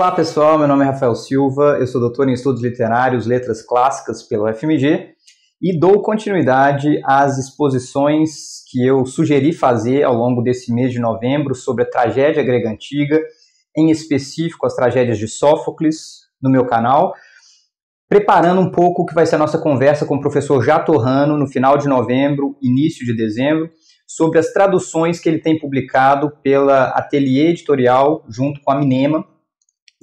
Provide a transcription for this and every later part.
Olá pessoal, meu nome é Rafael Silva, eu sou doutor em Estudos Literários, Letras Clássicas pela UFMG e dou continuidade às exposições que eu sugeri fazer ao longo desse mês de novembro sobre a tragédia grega antiga, em específico as tragédias de Sófocles, no meu canal, preparando um pouco o que vai ser a nossa conversa com o professor Jatorrano no final de novembro, início de dezembro, sobre as traduções que ele tem publicado pela Ateliê Editorial junto com a Minema.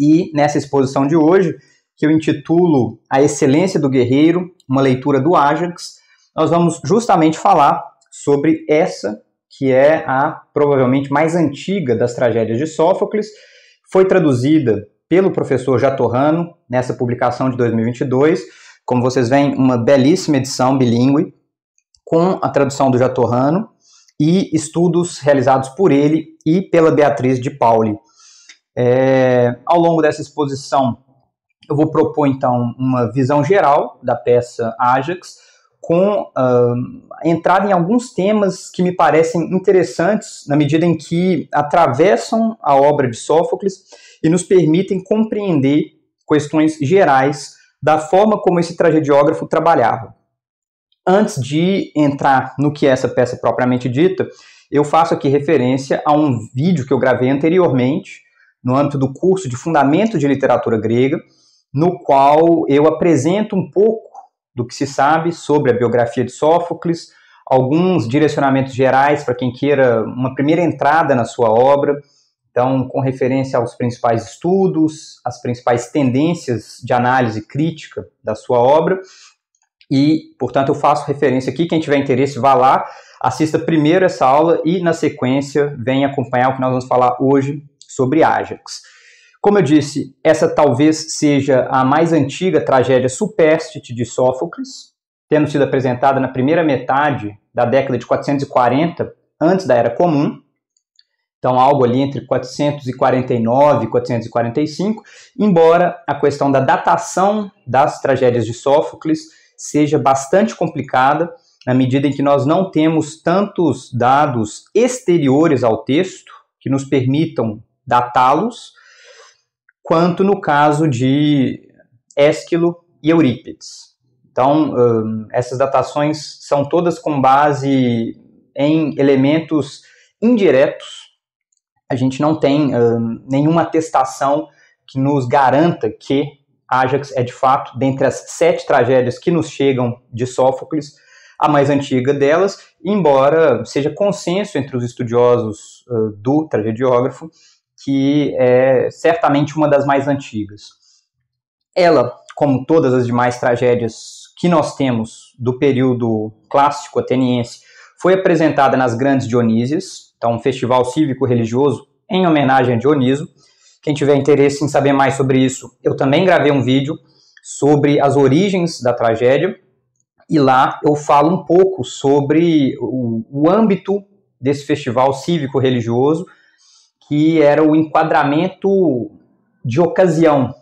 E nessa exposição de hoje, que eu intitulo A Excelência do Guerreiro, uma leitura do Ájax, nós vamos justamente falar sobre essa, que é a provavelmente mais antiga das tragédias de Sófocles, foi traduzida pelo professor Jatorrano nessa publicação de 2022, como vocês veem, uma belíssima edição bilíngue, com a tradução do Jatorrano e estudos realizados por ele e pela Beatriz de Pauli. Ao longo dessa exposição, eu vou propor, então, uma visão geral da peça Ájax, com entrada em alguns temas que me parecem interessantes, na medida em que atravessam a obra de Sófocles e nos permitem compreender questões gerais da forma como esse tragediógrafo trabalhava. Antes de entrar no que é essa peça propriamente dita, eu faço aqui referência a um vídeo que eu gravei anteriormente, no âmbito do curso de Fundamentos de Literatura Grega, no qual eu apresento um pouco do que se sabe sobre a biografia de Sófocles, alguns direcionamentos gerais para quem queira uma primeira entrada na sua obra, então com referência aos principais estudos, as principais tendências de análise crítica da sua obra, e, portanto, eu faço referência aqui, quem tiver interesse vá lá, assista primeiro essa aula e, na sequência, venha acompanhar o que nós vamos falar hoje sobre Ájax. Como eu disse, essa talvez seja a mais antiga tragédia supérstite de Sófocles, tendo sido apresentada na primeira metade da década de 440, antes da Era Comum, então algo ali entre 449 e 445, embora a questão da datação das tragédias de Sófocles seja bastante complicada, na medida em que nós não temos tantos dados exteriores ao texto que nos permitam datá-los, quanto no caso de Ésquilo e Eurípides. Então, essas datações são todas com base em elementos indiretos. A gente não tem nenhuma atestação que nos garanta que Ájax é, de fato, dentre as 7 tragédias que nos chegam de Sófocles, a mais antiga delas, embora seja consenso entre os estudiosos do tragediógrafo que é certamente uma das mais antigas. Ela, como todas as demais tragédias que nós temos do período clássico ateniense, foi apresentada nas Grandes Dionísias, então um festival cívico-religioso em homenagem a Dioniso. Quem tiver interesse em saber mais sobre isso, eu também gravei um vídeo sobre as origens da tragédia, e lá eu falo um pouco sobre o âmbito desse festival cívico-religioso, que era o enquadramento de ocasião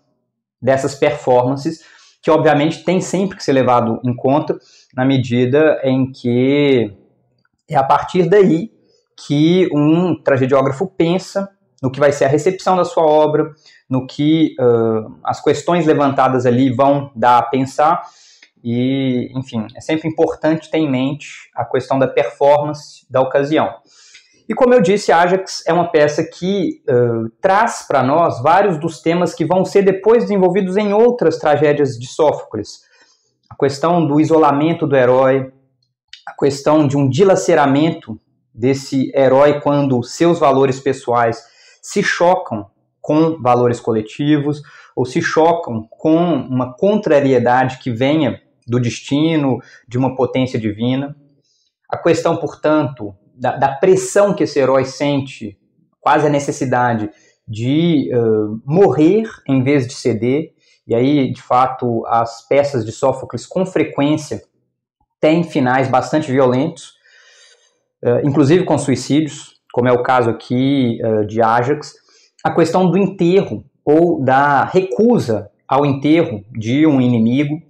dessas performances, que obviamente tem sempre que ser levado em conta, na medida em que é a partir daí que um tragediógrafo pensa no que vai ser a recepção da sua obra, no que as questões levantadas ali vão dar a pensar, e, enfim, é sempre importante ter em mente a questão da performance da ocasião. E como eu disse, Ájax é uma peça que traz para nós vários dos temas que vão ser depois desenvolvidos em outras tragédias de Sófocles. A questão do isolamento do herói, a questão de um dilaceramento desse herói quando seus valores pessoais se chocam com valores coletivos, ou se chocam com uma contrariedade que venha do destino, de uma potência divina. A questão, portanto, da pressão que esse herói sente, quase a necessidade de morrer em vez de ceder, e aí, de fato, as peças de Sófocles, com frequência, têm finais bastante violentos, inclusive com suicídios, como é o caso aqui de Ájax. A questão do enterro, ou da recusa ao enterro de um inimigo.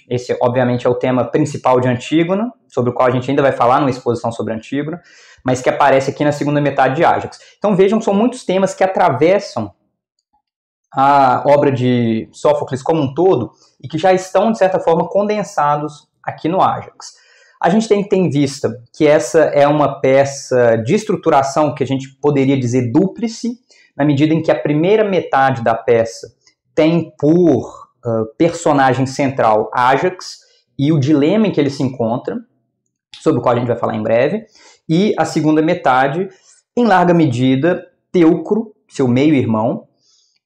Esse, obviamente, é o tema principal de Antígona, sobre o qual a gente ainda vai falar numa exposição sobre Antígona, mas que aparece aqui na segunda metade de Ájax. Então vejam, são muitos temas que atravessam a obra de Sófocles como um todo e que já estão, de certa forma, condensados aqui no Ájax. A gente tem que ter em vista que essa é uma peça de estruturação que a gente poderia dizer dúplice, na medida em que a primeira metade da peça tem por personagem central Ájax e o dilema em que ele se encontra, sobre o qual a gente vai falar em breve, e a segunda metade, em larga medida, Teucro, seu meio-irmão,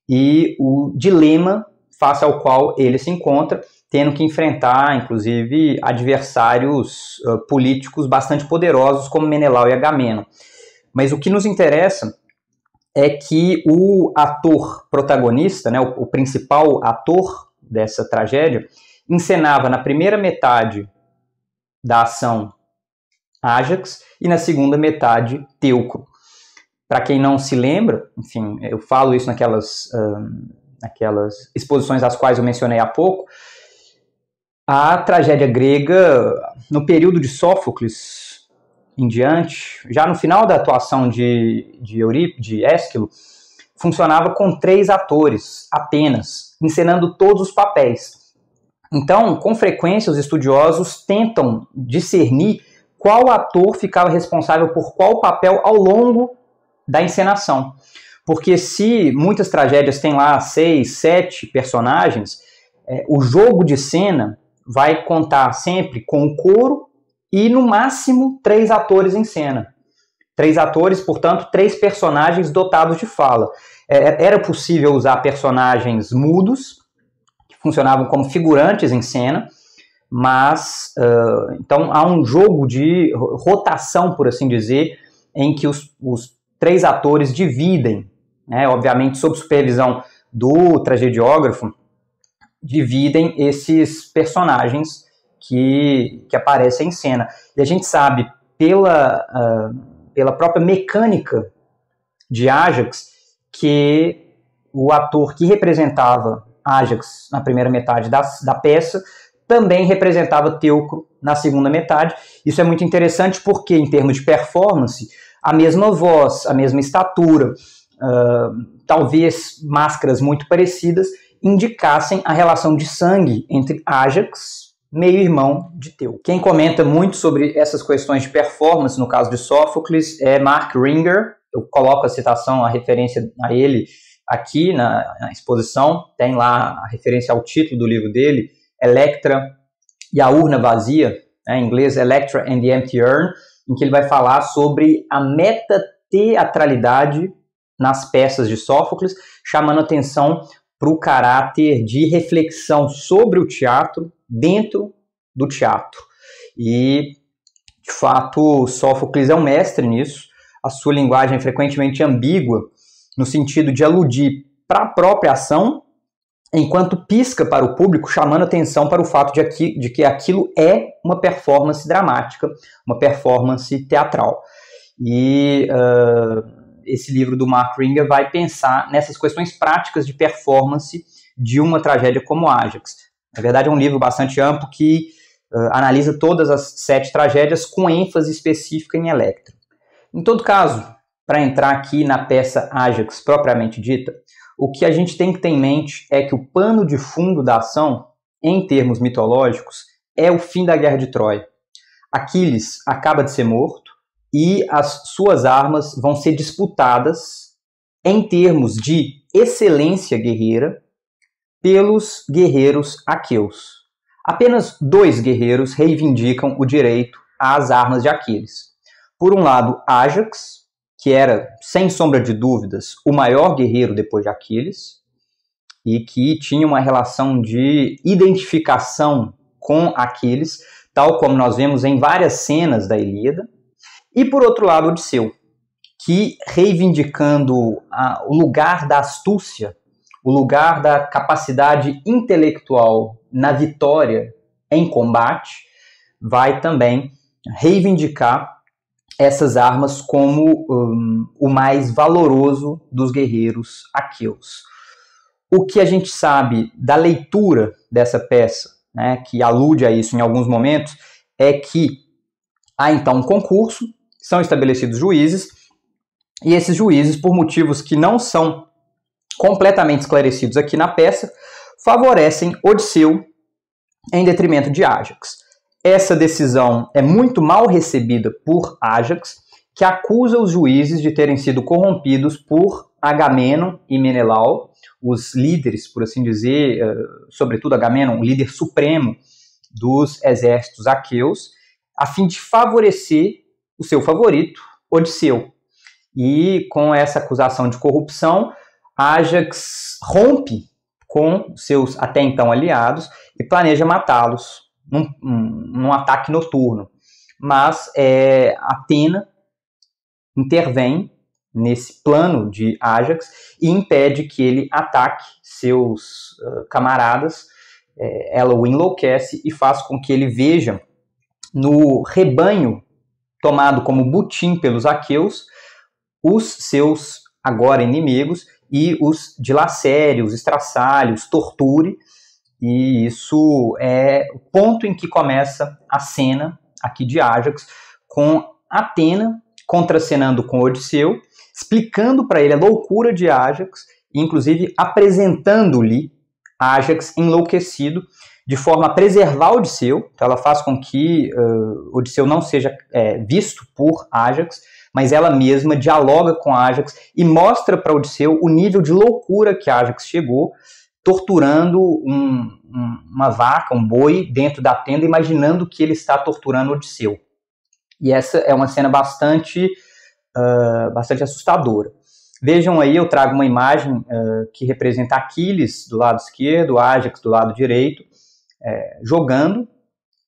e o dilema face ao qual ele se encontra, tendo que enfrentar, inclusive, adversários políticos bastante poderosos, como Menelau e Agamenon. Mas o que nos interessa é que o ator protagonista, né, o principal ator dessa tragédia, encenava na primeira metade da ação Ájax e na segunda metade Teucro. Para quem não se lembra, enfim, eu falo isso naquelas exposições às quais eu mencionei há pouco, a tragédia grega, no período de Sófocles em diante, já no final da atuação de Ésquilo, funcionava com 3 atores apenas, encenando todos os papéis. Então, com frequência, os estudiosos tentam discernir qual ator ficava responsável por qual papel ao longo da encenação. Porque se muitas tragédias têm lá 6, 7 personagens, o jogo de cena vai contar sempre com o coro e, no máximo, 3 atores em cena. 3 atores, portanto, 3 personagens dotados de fala. Era possível usar personagens mudos, que funcionavam como figurantes em cena, mas, então, há um jogo de rotação, por assim dizer, em que os 3 atores dividem, né, obviamente sob supervisão do tragediógrafo, dividem esses personagens que aparecem em cena. E a gente sabe, pela própria mecânica de Ájax, que o ator que representava Ájax na primeira metade da peça também representava Teucro na segunda metade. Isso é muito interessante porque, em termos de performance, a mesma voz, a mesma estatura, talvez máscaras muito parecidas, indicassem a relação de sangue entre Ájax, meio-irmão de Teucro. Quem comenta muito sobre essas questões de performance, no caso de Sófocles, é Mark Ringer. Eu coloco a citação, a referência a ele aqui na exposição. Tem lá a referência ao título do livro dele, Electra e a Urna Vazia, né, em inglês Electra and the Empty Urn, em que ele vai falar sobre a metateatralidade nas peças de Sófocles, chamando atenção para o caráter de reflexão sobre o teatro dentro do teatro. E, de fato, Sófocles é um mestre nisso. A sua linguagem é frequentemente ambígua, no sentido de aludir para a própria ação, enquanto pisca para o público, chamando atenção para o fato de que aquilo é uma performance dramática, uma performance teatral. E esse livro do Mark Ringer vai pensar nessas questões práticas de performance de uma tragédia como Ájax. Na verdade, é um livro bastante amplo que analisa todas as 7 tragédias com ênfase específica em Electra. Em todo caso, para entrar aqui na peça Ájax propriamente dita, o que a gente tem que ter em mente é que o pano de fundo da ação, em termos mitológicos, é o fim da Guerra de Troia. Aquiles acaba de ser morto e as suas armas vão ser disputadas em termos de excelência guerreira pelos guerreiros aqueus. Apenas 2 guerreiros reivindicam o direito às armas de Aquiles. Por um lado, Ájax, que era, sem sombra de dúvidas, o maior guerreiro depois de Aquiles, e que tinha uma relação de identificação com Aquiles, tal como nós vemos em várias cenas da Ilíada. E, por outro lado, Odisseu, que, reivindicando o lugar da astúcia, o lugar da capacidade intelectual na vitória em combate, vai também reivindicar essas armas como o mais valoroso dos guerreiros aqueus. O que a gente sabe da leitura dessa peça, né, que alude a isso em alguns momentos, é que há então um concurso, são estabelecidos juízes, e esses juízes, por motivos que não são completamente esclarecidos aqui na peça, favorecem Odisseu em detrimento de Ájax. Essa decisão é muito mal recebida por Ájax, que acusa os juízes de terem sido corrompidos por Agamenon e Menelau, os líderes, por assim dizer, sobretudo Agamenon, o líder supremo dos exércitos aqueus, a fim de favorecer o seu favorito, Odisseu. E com essa acusação de corrupção, Ájax rompe com seus até então aliados e planeja matá-los num ataque noturno. Mas Atena intervém nesse plano de Ájax e impede que ele ataque seus camaradas. Ela o enlouquece e faz com que ele veja no rebanho tomado como butim pelos aqueus os seus agora inimigos e os dilacere, os estraçalhe, os torture. E isso é o ponto em que começa a cena aqui de Ájax, com Atena contracenando com Odisseu, explicando para ele a loucura de Ájax, e inclusive apresentando-lhe Ájax enlouquecido, de forma a preservar Odisseu. Então ela faz com que Odisseu não seja visto por Ájax, mas ela mesma dialoga com Ájax e mostra para Odisseu o nível de loucura que Ájax chegou, torturando uma vaca, um boi, dentro da tenda, imaginando que ele está torturando Odisseu. E essa é uma cena bastante assustadora. Vejam aí, eu trago uma imagem que representa Aquiles do lado esquerdo, Ájax do lado direito, jogando,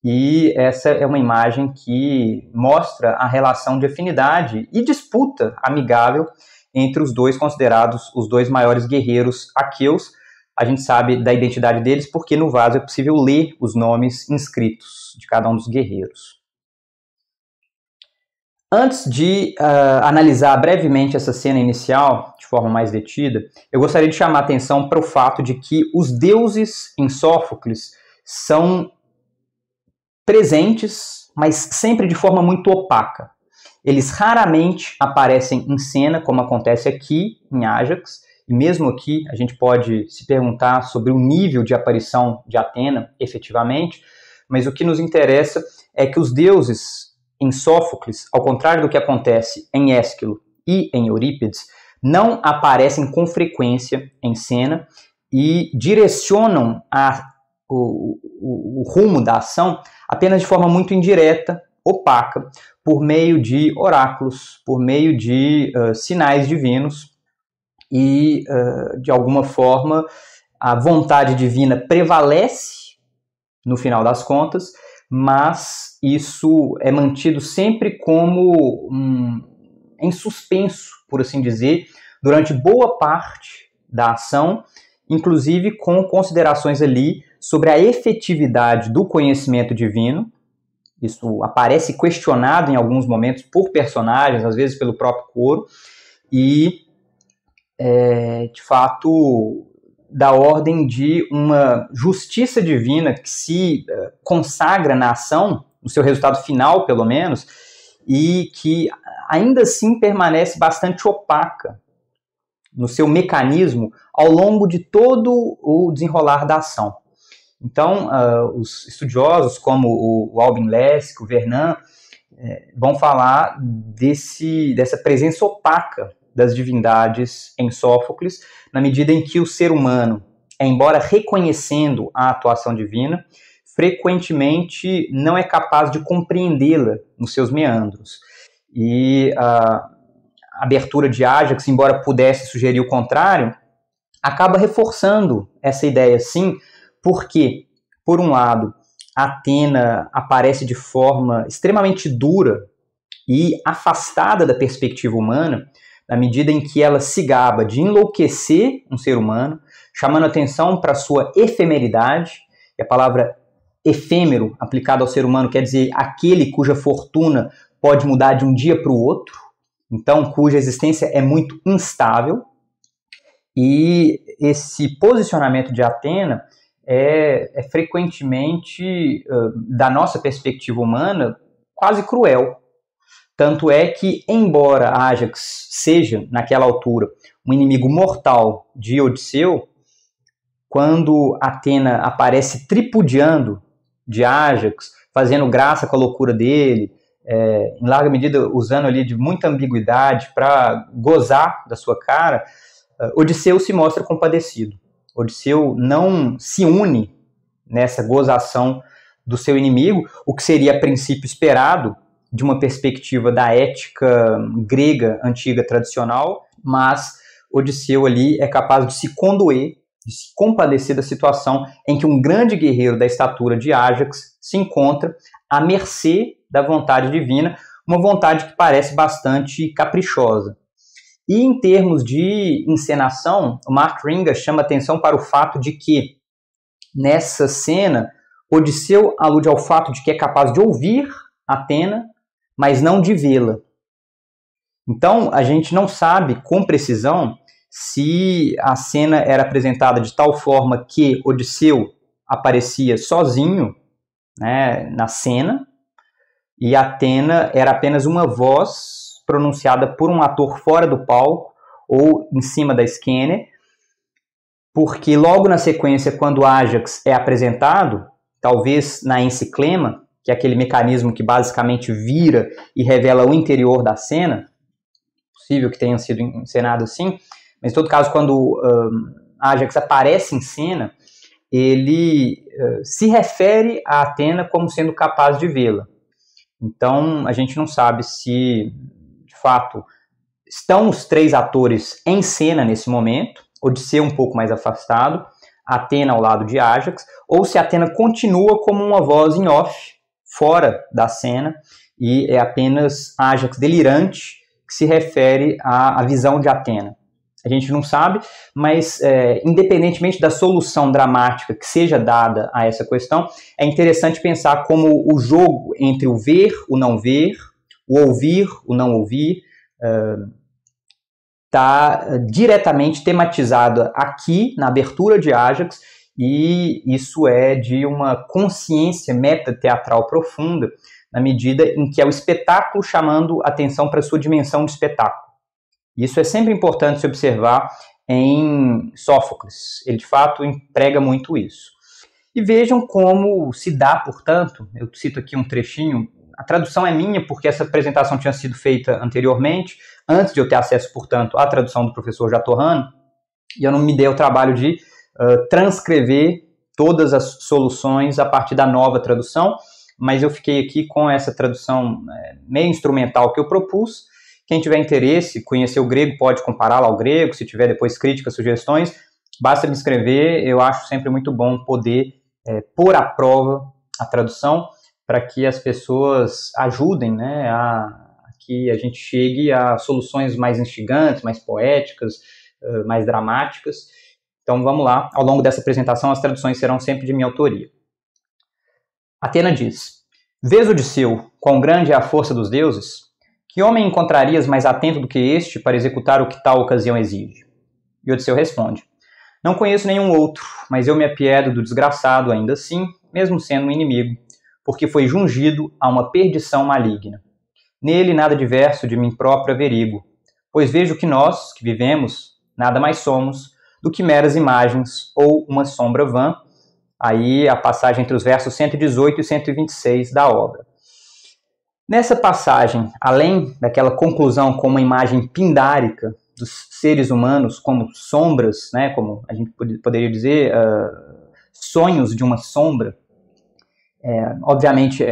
e essa é uma imagem que mostra a relação de afinidade e disputa amigável entre os dois considerados os dois maiores guerreiros aqueus. A gente sabe da identidade deles porque no vaso é possível ler os nomes inscritos de cada um dos guerreiros. Antes de analisar brevemente essa cena inicial, de forma mais detida, eu gostaria de chamar a atenção para o fato de que os deuses em Sófocles são presentes, mas sempre de forma muito opaca. Eles raramente aparecem em cena, como acontece aqui em Ájax, e mesmo aqui a gente pode se perguntar sobre o nível de aparição de Atena, efetivamente, mas o que nos interessa é que os deuses em Sófocles, ao contrário do que acontece em Ésquilo e em Eurípides, não aparecem com frequência em cena e direcionam o rumo da ação apenas de forma muito indireta, opaca, por meio de oráculos, por meio de sinais divinos, e de alguma forma a vontade divina prevalece no final das contas, mas isso é mantido sempre como em suspenso, por assim dizer, durante boa parte da ação, inclusive com considerações ali sobre a efetividade do conhecimento divino. Isso aparece questionado em alguns momentos por personagens, às vezes pelo próprio coro, e de fato da ordem de uma justiça divina que se consagra na ação, no seu resultado final, pelo menos, e que ainda assim permanece bastante opaca no seu mecanismo ao longo de todo o desenrolar da ação. Então, os estudiosos como o Albin Lesk, o Vernon, vão falar dessa presença opaca das divindades em Sófocles, na medida em que o ser humano, embora reconhecendo a atuação divina, frequentemente não é capaz de compreendê-la nos seus meandros. E a abertura de Ájax, embora pudesse sugerir o contrário, acaba reforçando essa ideia, sim, porque, por um lado, Atena aparece de forma extremamente dura e afastada da perspectiva humana, na medida em que ela se gaba de enlouquecer um ser humano, chamando atenção para sua efemeridade, e a palavra efêmero, aplicada ao ser humano, quer dizer aquele cuja fortuna pode mudar de um dia para o outro, então cuja existência é muito instável, e esse posicionamento de Atena é frequentemente, da nossa perspectiva humana, quase cruel, Tanto é que, embora Ájax seja, naquela altura, um inimigo mortal de Odisseu, quando Atena aparece tripudiando de Ájax, fazendo graça com a loucura dele, em larga medida usando ali de muita ambiguidade para gozar da sua cara, Odisseu se mostra compadecido. Odisseu não se une nessa gozação do seu inimigo, o que seria a princípio esperado de uma perspectiva da ética grega antiga tradicional, mas Odisseu ali é capaz de se condoer, de se compadecer da situação em que um grande guerreiro da estatura de Ájax se encontra à mercê da vontade divina, uma vontade que parece bastante caprichosa. E em termos de encenação, o Mark Ringa chama atenção para o fato de que, nessa cena, Odisseu alude ao fato de que é capaz de ouvir Atena, mas não de vê-la. Então, a gente não sabe com precisão se a cena era apresentada de tal forma que Odisseu aparecia sozinho, né, na cena, e Atena era apenas uma voz pronunciada por um ator fora do palco ou em cima da esquena, porque logo na sequência, quando Ájax é apresentado, talvez na enciclema, que é aquele mecanismo que basicamente vira e revela o interior da cena, possível que tenha sido encenado assim, mas em todo caso, quando Ájax aparece em cena, ele se refere a Atena como sendo capaz de vê-la. Então, a gente não sabe se, de fato, estão os três atores em cena nesse momento, Odisseu um pouco mais afastado, Atena ao lado de Ájax, ou se Atena continua como uma voz em off, fora da cena, e é apenas Ájax delirante que se refere à visão de Atena. A gente não sabe, mas independentemente da solução dramática que seja dada a essa questão, é interessante pensar como o jogo entre o ver, o não ver, o ouvir, o não ouvir, está diretamente tematizado aqui na abertura de Ájax, e isso é de uma consciência metateatral profunda, na medida em que é o espetáculo chamando atenção para a sua dimensão de espetáculo. Isso é sempre importante se observar em Sófocles. Ele, de fato, emprega muito isso. E vejam como se dá, portanto, eu cito aqui um trechinho, a tradução é minha porque essa apresentação tinha sido feita anteriormente, antes de eu ter acesso, portanto, à tradução do professor Jatorrano, e eu não me dei o trabalho de transcrever todas as soluções a partir da nova tradução, mas eu fiquei aqui com essa tradução meio instrumental que eu propus. Quem tiver interesse, conhecer o grego, pode compará-lo ao grego, se tiver depois críticas, sugestões, basta me escrever. Eu acho sempre muito bom poder pôr à prova a tradução, para que as pessoas ajudem, né, a que a gente chegue a soluções mais instigantes, mais poéticas, mais dramáticas. Então vamos lá, ao longo dessa apresentação as traduções serão sempre de minha autoria. Atena diz: Vês, Odisseu, quão grande é a força dos deuses? Que homem encontrarias mais atento do que este para executar o que tal ocasião exige? E Odisseu responde: Não conheço nenhum outro, mas eu me apiedo do desgraçado ainda assim, mesmo sendo um inimigo, porque foi jungido a uma perdição maligna. Nele nada diverso de mim próprio averigo, pois vejo que nós, que vivemos, nada mais somos do que meras imagens ou uma sombra vã. Aí a passagem entre os versos 118 e 126 da obra. Nessa passagem, além daquela conclusão com uma imagem pindárica dos seres humanos como sombras, né, como a gente poderia dizer, sonhos de uma sombra, obviamente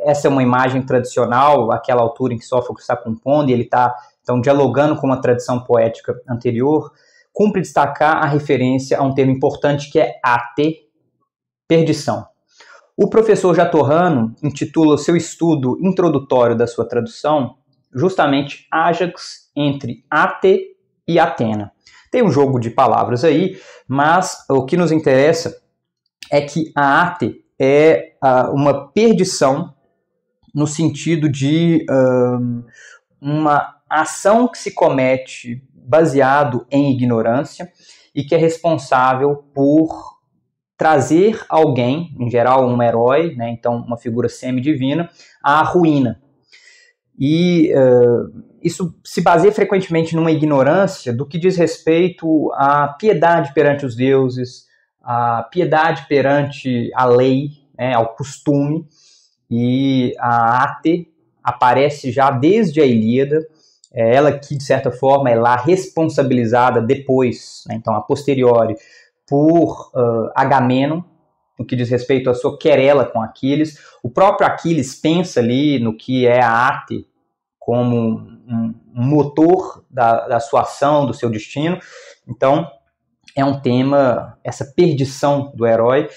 essa é uma imagem tradicional, aquela altura em que Sófocles está compondo, e ele está então dialogando com uma tradição poética anterior. Cumpre destacar a referência a um termo importante que é ate, perdição. O professor Jatorrano intitula o seu estudo introdutório da sua tradução justamente Ájax entre Ate e Atena. Tem um jogo de palavras aí, mas o que nos interessa é que a Ate é uma perdição no sentido de uma ação que se comete baseado em ignorância e que é responsável por trazer alguém, em geral um herói, né, então uma figura semidivina, à ruína. E isso se baseia frequentemente numa ignorância do que diz respeito à piedade perante os deuses, à piedade perante a lei, né, ao costume, e a Ate aparece já desde a Ilíada, ela que, de certa forma, é lá responsabilizada depois, né, então a posteriori, por Agamenon, no que diz respeito à sua querela com Aquiles. O próprio Aquiles pensa ali no que é a Ate como um motor da sua ação, do seu destino. Então, é um tema, essa perdição do herói,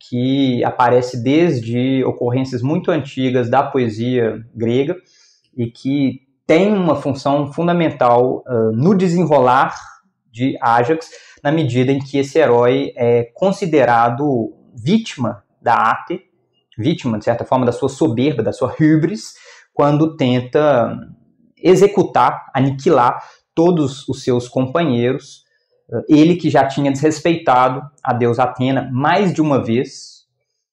que aparece desde ocorrências muito antigas da poesia grega e que tem uma função fundamental no desenrolar de Ájax, na medida em que esse herói é considerado vítima da Ate, vítima, de certa forma, da sua soberba, da sua hybris, quando tenta executar, aniquilar todos os seus companheiros, ele que já tinha desrespeitado a deusa Atena mais de uma vez,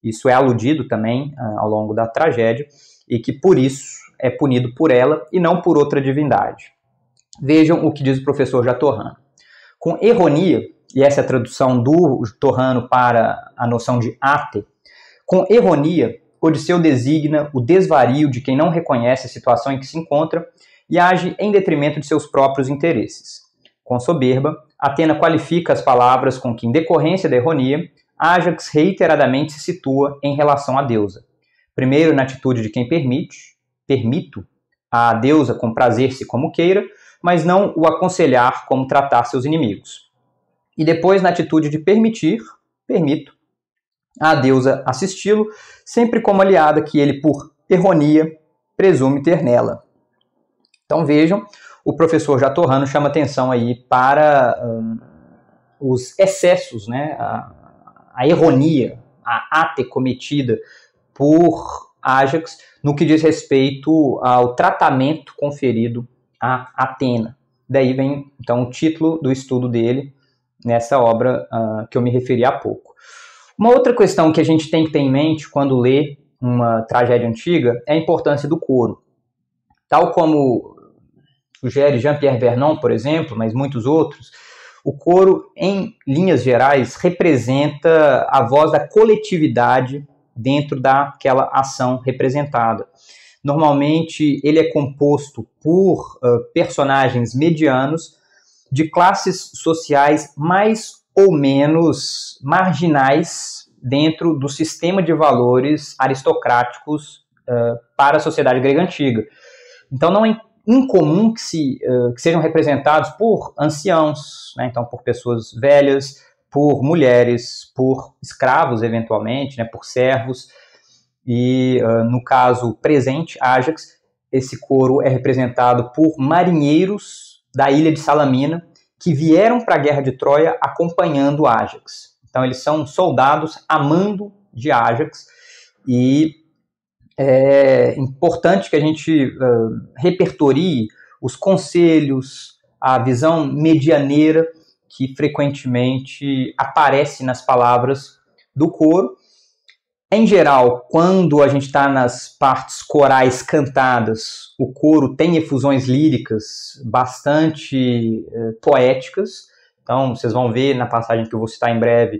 isso é aludido também ao longo da tragédia, e que por isso é punido por ela e não por outra divindade. Vejam o que diz o professor Jatorrano. Com erronia, e essa é a tradução do Torrano para a noção de Ate, com erronia, Odisseu designa o desvario de quem não reconhece a situação em que se encontra e age em detrimento de seus próprios interesses. Com soberba, Atena qualifica as palavras com que, em decorrência da erronia, Ájax reiteradamente se situa em relação à deusa. Primeiro na atitude de quem permito a deusa comprazer-se como queira, mas não o aconselhar como tratar seus inimigos. E depois na atitude de permito a deusa assisti-lo, sempre como aliada que ele, por erronia, presume ter nela. Então vejam, o professor Jatorrano chama atenção aí para os excessos, né, a erronia, a Ate cometida por Ájax no que diz respeito ao tratamento conferido a Atena. Daí vem, então, o título do estudo dele nessa obra que eu me referi há pouco. Uma outra questão que a gente tem que ter em mente quando lê uma tragédia antiga é a importância do coro. Tal como sugere Jean-Pierre Vernon, por exemplo, mas muitos outros, o coro, em linhas gerais, representa a voz da coletividade dentro daquela ação representada. Normalmente, ele é composto por personagens medianos de classes sociais mais ou menos marginais dentro do sistema de valores aristocráticos para a sociedade grega antiga. Então, não é incomum que sejam representados por anciãos, né? Então por pessoas velhas, por mulheres, por escravos eventualmente, né? Por servos, e no caso presente, Ájax, esse coro é representado por marinheiros da ilha de Salamina que vieram para a guerra de Troia acompanhando Ájax. Então eles são soldados a mando de Ájax, e é importante que a gente repertorie os conselhos, a visão medianeira que frequentemente aparece nas palavras do coro. Em geral, quando a gente está nas partes corais cantadas, o coro tem efusões líricas bastante poéticas. Então, vocês vão ver na passagem que eu vou citar em breve,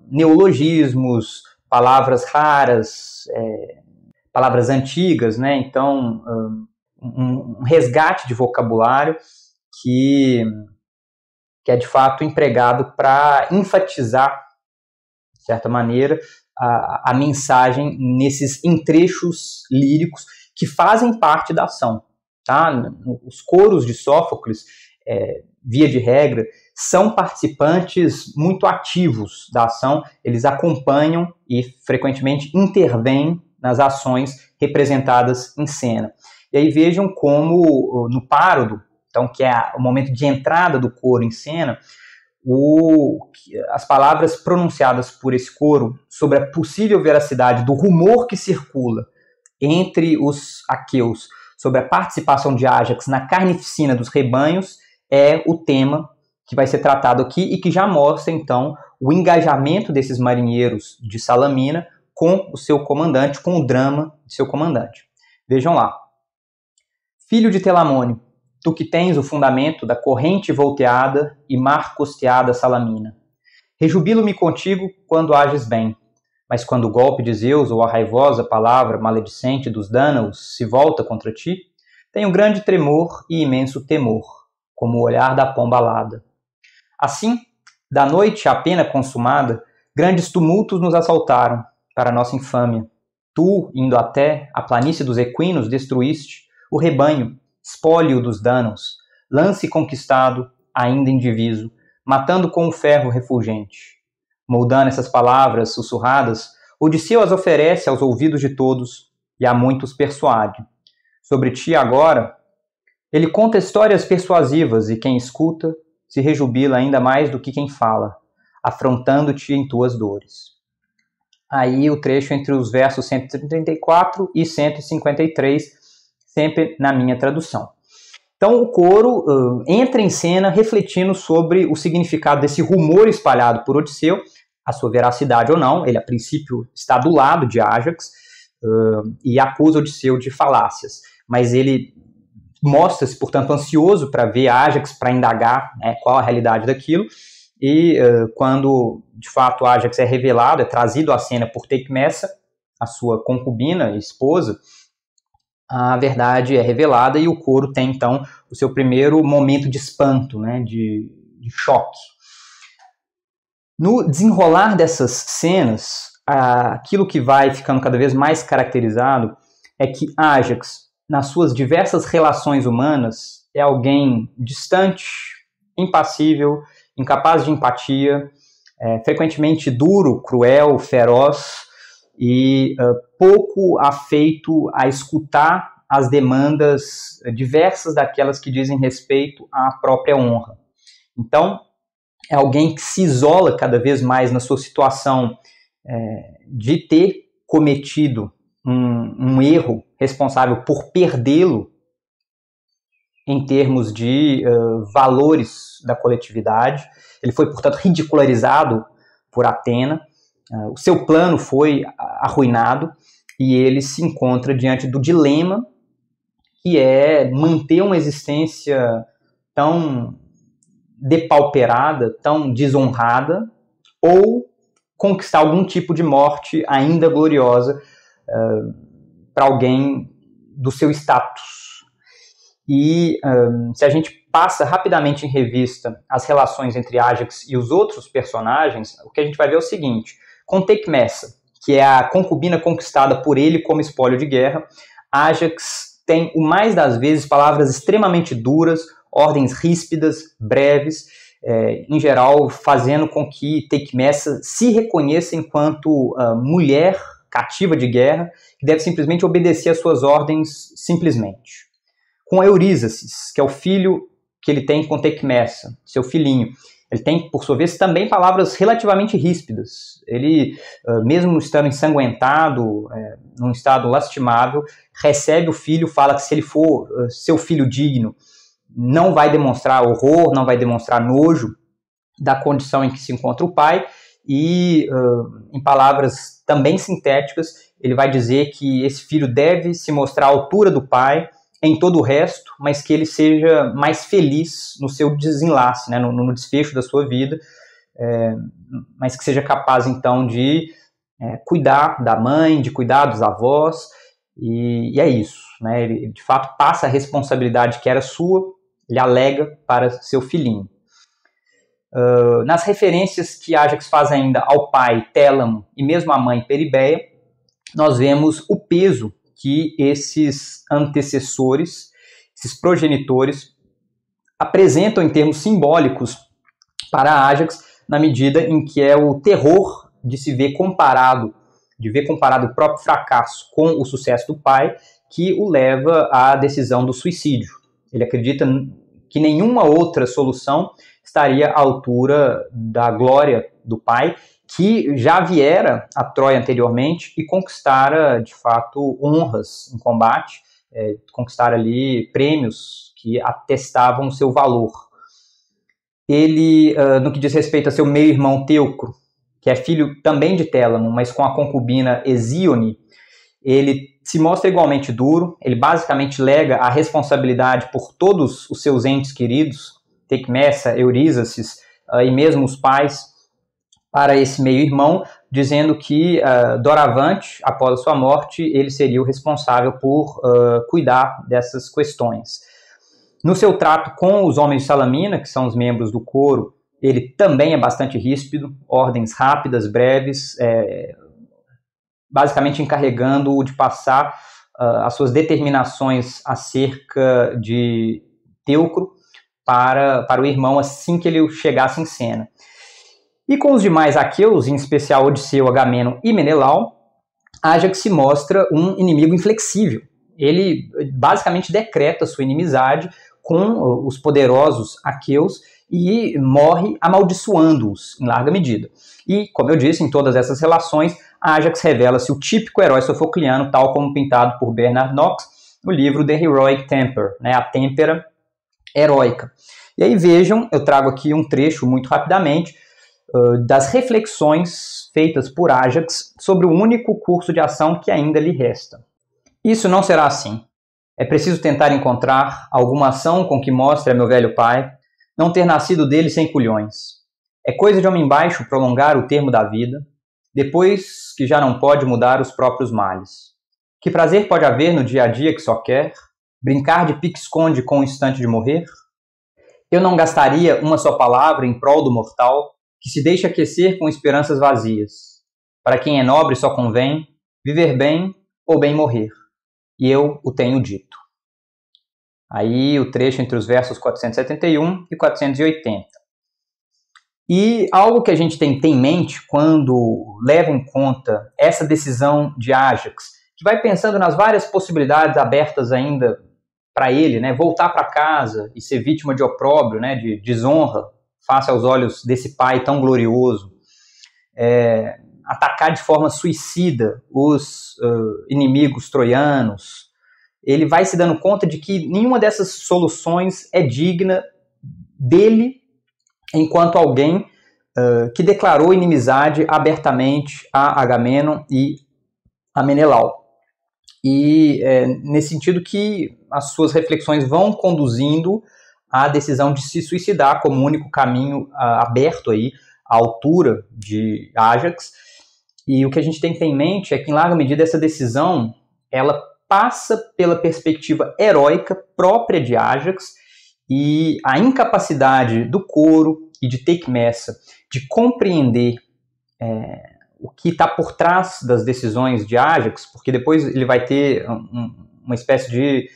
neologismos, palavras raras, palavras antigas, né? Então, um resgate de vocabulário que é de fato empregado para enfatizar, de certa maneira, a mensagem nesses entrechos líricos que fazem parte da ação. Tá? Os coros de Sófocles, via de regra, são participantes muito ativos da ação, eles acompanham e frequentemente intervêm nas ações representadas em cena. E aí vejam como no párodo, então, que é o momento de entrada do coro em cena, as palavras pronunciadas por esse coro sobre a possível veracidade do rumor que circula entre os aqueus sobre a participação de Ájax na carnificina dos rebanhos é o tema que vai ser tratado aqui e que já mostra, então, o engajamento desses marinheiros de Salamina com o seu comandante, com o drama de seu comandante. Vejam lá. Filho de Telamônio, tu que tens o fundamento da corrente volteada e mar costeada Salamina. Rejubilo-me contigo quando ages bem, mas quando o golpe de Zeus ou a raivosa palavra maledicente dos Dânaos se volta contra ti, tenho grande tremor e imenso temor, como o olhar da pomba alada. Assim, da noite à pena consumada, grandes tumultos nos assaltaram, para nossa infâmia. Tu, indo até a planície dos equinos, destruíste o rebanho, espólio dos Dânaos, lance conquistado, ainda indiviso, matando com o ferro refulgente. Moldando essas palavras sussurradas, Odisseu as oferece aos ouvidos de todos e a muitos persuade. Sobre ti agora, ele conta histórias persuasivas e quem escuta se rejubila ainda mais do que quem fala, afrontando-te em tuas dores. Aí o trecho entre os versos 134 e 153, sempre na minha tradução. Então o coro entra em cena refletindo sobre o significado desse rumor espalhado por Odisseu, a sua veracidade ou não. Ele a princípio está do lado de Ájax e acusa Odisseu de falácias, mas ele mostra-se, portanto, ansioso para ver Ájax, para indagar qual a realidade daquilo, e quando de fato Ájax é revelado, é trazido à cena por Tecmessa, a sua concubina e esposa, a verdade é revelada e o coro tem então o seu primeiro momento de espanto, de choque. No desenrolar dessas cenas, aquilo que vai ficando cada vez mais caracterizado é que Ájax, nas suas diversas relações humanas, é alguém distante, impassível, incapaz de empatia, frequentemente duro, cruel, feroz e pouco afeito a escutar as demandas diversas daquelas que dizem respeito à própria honra. Então, é alguém que se isola cada vez mais na sua situação de ter cometido um erro responsável por perdê-lo em termos de valores da coletividade. Ele foi, portanto, ridicularizado por Atena, o seu plano foi arruinado e ele se encontra diante do dilema que é manter uma existência tão depauperada, tão desonrada, ou conquistar algum tipo de morte ainda gloriosa para alguém do seu status. E se a gente passa rapidamente em revista as relações entre Ájax e os outros personagens, o que a gente vai ver é o seguinte: com Tecmessa, que é a concubina conquistada por ele como espólio de guerra, Ájax tem o mais das vezes palavras extremamente duras, ordens ríspidas, breves, em geral fazendo com que Tecmessa se reconheça enquanto mulher cativa de guerra, que deve simplesmente obedecer às suas ordens simplesmente. Com Eurísaces, que é o filho que ele tem com Tecmessa, seu filhinho, ele tem, por sua vez, também palavras relativamente ríspidas. Ele, mesmo estando ensanguentado, num estado lastimável, recebe o filho, fala que se ele for seu filho digno, não vai demonstrar horror, não vai demonstrar nojo da condição em que se encontra o pai, e, em palavras também sintéticas, ele vai dizer que esse filho deve se mostrar à altura do pai em todo o resto, mas que ele seja mais feliz no seu desenlace, no desfecho da sua vida, mas que seja capaz, então, de cuidar da mãe, de cuidar dos avós, e é isso. Ele, de fato, passa a responsabilidade que era sua, ele alega para seu filhinho. Nas referências que Ájax faz ainda ao pai, Télamo, e mesmo à mãe, Peribeia, nós vemos o peso que esses antecessores, esses progenitores, apresentam em termos simbólicos para Ájax, na medida em que é o terror de se ver comparado, o próprio fracasso com o sucesso do pai, que o leva à decisão do suicídio. Ele acredita que nenhuma outra solução estaria à altura da glória do pai, que já viera a Troia anteriormente e conquistara, de fato, honras em combate, conquistara ali prêmios que atestavam o seu valor. Ele, no que diz respeito a seu meio-irmão Teucro, que é filho também de Télamo, mas com a concubina Hesíone, ele se mostra igualmente duro, ele basicamente lega a responsabilidade por todos os seus entes queridos, Tecmessa, Eurísaces e mesmo os pais, para esse meio-irmão, dizendo que doravante, após a sua morte, ele seria o responsável por cuidar dessas questões. No seu trato com os homens de Salamina, que são os membros do coro, ele também é bastante ríspido, ordens rápidas, breves, basicamente encarregando-o de passar as suas determinações acerca de Teucro para o irmão assim que ele chegasse em cena. E com os demais aqueus, em especial Odisseu, Agamenon e Menelau, Ájax se mostra um inimigo inflexível. Ele basicamente decreta sua inimizade com os poderosos aqueus e morre amaldiçoando-os em larga medida. E, como eu disse, em todas essas relações, Ájax revela-se o típico herói sofocliano, tal como pintado por Bernard Knox no livro The Heroic Temper, né, a têmpera heróica. E aí vejam, eu trago aqui um trecho muito rapidamente das reflexões feitas por Ájax sobre o único curso de ação que ainda lhe resta. Isso não será assim. É preciso tentar encontrar alguma ação com que mostre a meu velho pai não ter nascido dele sem culhões. É coisa de homem baixo prolongar o termo da vida, depois que já não pode mudar os próprios males. Que prazer pode haver no dia a dia que só quer? Brincar de pique-esconde com o instante de morrer? Eu não gastaria uma só palavra em prol do mortal que se deixa aquecer com esperanças vazias. Para quem é nobre só convém viver bem ou bem morrer. E eu o tenho dito. Aí o trecho entre os versos 471 e 480. E algo que a gente tem que ter em mente quando leva em conta essa decisão de Ájax, que vai pensando nas várias possibilidades abertas ainda para ele, né, voltar para casa e ser vítima de opróbrio, né, de desonra, face aos olhos desse pai tão glorioso, atacar de forma suicida os inimigos troianos, ele vai se dando conta de que nenhuma dessas soluções é digna dele enquanto alguém que declarou inimizade abertamente a Agamenon e a Menelau. E nesse sentido que as suas reflexões vão conduzindo à decisão de se suicidar como único caminho aberto aí à altura de Ájax. E o que a gente tem que ter em mente é que, em larga medida, essa decisão ela passa pela perspectiva heróica própria de Ájax e a incapacidade do coro e de Tecmessa de compreender o que está por trás das decisões de Ájax, porque depois ele vai ter uma espécie de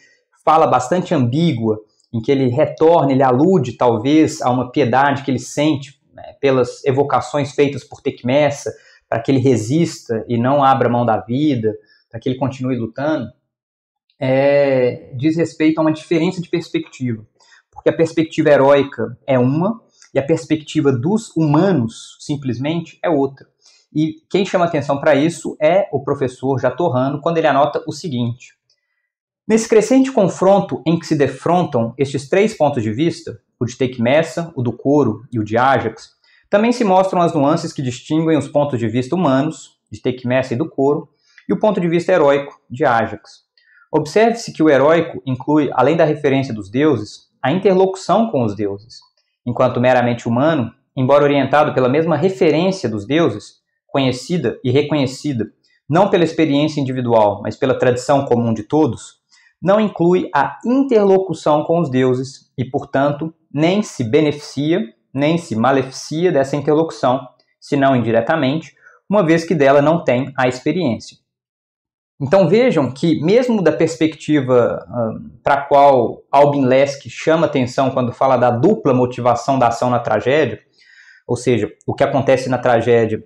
fala bastante ambígua, em que ele retorna, ele alude talvez a uma piedade que ele sente, né, pelas evocações feitas por Tecmessa, para que ele resista e não abra mão da vida, para que ele continue lutando, diz respeito a uma diferença de perspectiva, porque a perspectiva heróica é uma, e a perspectiva dos humanos, simplesmente, é outra. E quem chama atenção para isso é o professor Jatorrano, quando ele anota o seguinte: nesse crescente confronto em que se defrontam estes três pontos de vista, o de Tecmessa, o do coro e o de Ájax, também se mostram as nuances que distinguem os pontos de vista humanos, de Tecmessa e do coro, e o ponto de vista heróico, de Ájax. Observe-se que o heróico inclui, além da referência dos deuses, a interlocução com os deuses, enquanto meramente humano, embora orientado pela mesma referência dos deuses, conhecida e reconhecida, não pela experiência individual, mas pela tradição comum de todos, não inclui a interlocução com os deuses e, portanto, nem se beneficia, nem se maleficia dessa interlocução, senão indiretamente, uma vez que dela não tem a experiência. Então vejam que, mesmo da perspectiva para a qual Albin Lesk chama atenção quando fala da dupla motivação da ação na tragédia, ou seja, o que acontece na tragédia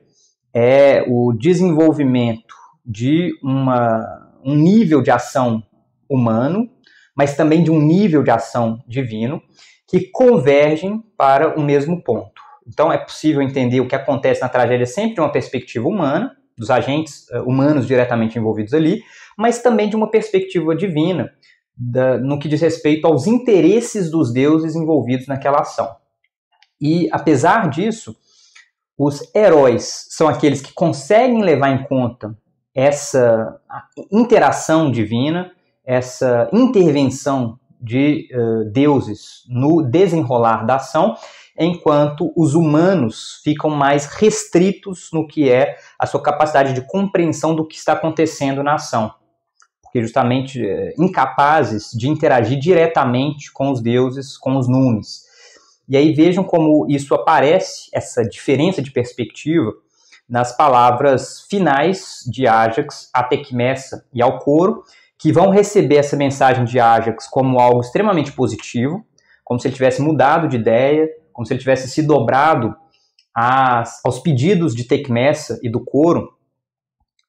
é o desenvolvimento de um nível de ação humano, mas também de um nível de ação divino, que convergem para o mesmo ponto. Então é possível entender o que acontece na tragédia sempre de uma perspectiva humana, dos agentes humanos diretamente envolvidos ali, mas também de uma perspectiva divina, no que diz respeito aos interesses dos deuses envolvidos naquela ação. E, apesar disso, os heróis são aqueles que conseguem levar em conta essa interação divina, essa intervenção de deuses no desenrolar da ação, enquanto os humanos ficam mais restritos no que é a sua capacidade de compreensão do que está acontecendo na ação, porque justamente incapazes de interagir diretamente com os deuses, com os numes. E aí vejam como isso aparece, essa diferença de perspectiva, nas palavras finais de Ájax a Tecmessa e ao coro, que vão receber essa mensagem de Ájax como algo extremamente positivo, como se ele tivesse mudado de ideia, como se ele tivesse se dobrado aos pedidos de Tecmessa e do coro,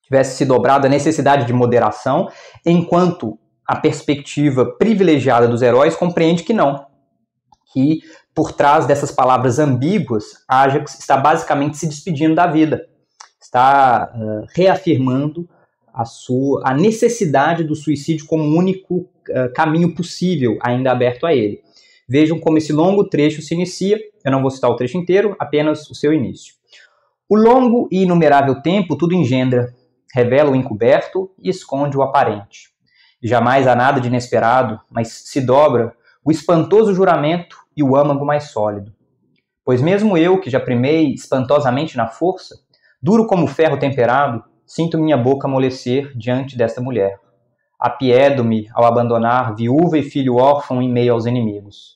tivesse se dobrado à necessidade de moderação, enquanto a perspectiva privilegiada dos heróis compreende que não, que por trás dessas palavras ambíguas, Ájax está basicamente se despedindo da vida, está reafirmando a necessidade do suicídio como um único caminho possível ainda aberto a ele. Vejam como esse longo trecho se inicia, eu não vou citar o trecho inteiro, apenas o seu início. O longo e inumerável tempo tudo engendra, revela o encoberto e esconde o aparente. Jamais há nada de inesperado, mas se dobra o espantoso juramento e o âmago mais sólido. Pois mesmo eu, que já primei espantosamente na força, duro como ferro temperado, sinto minha boca amolecer diante desta mulher. Apiedo-me ao abandonar viúva e filho órfão em meio aos inimigos.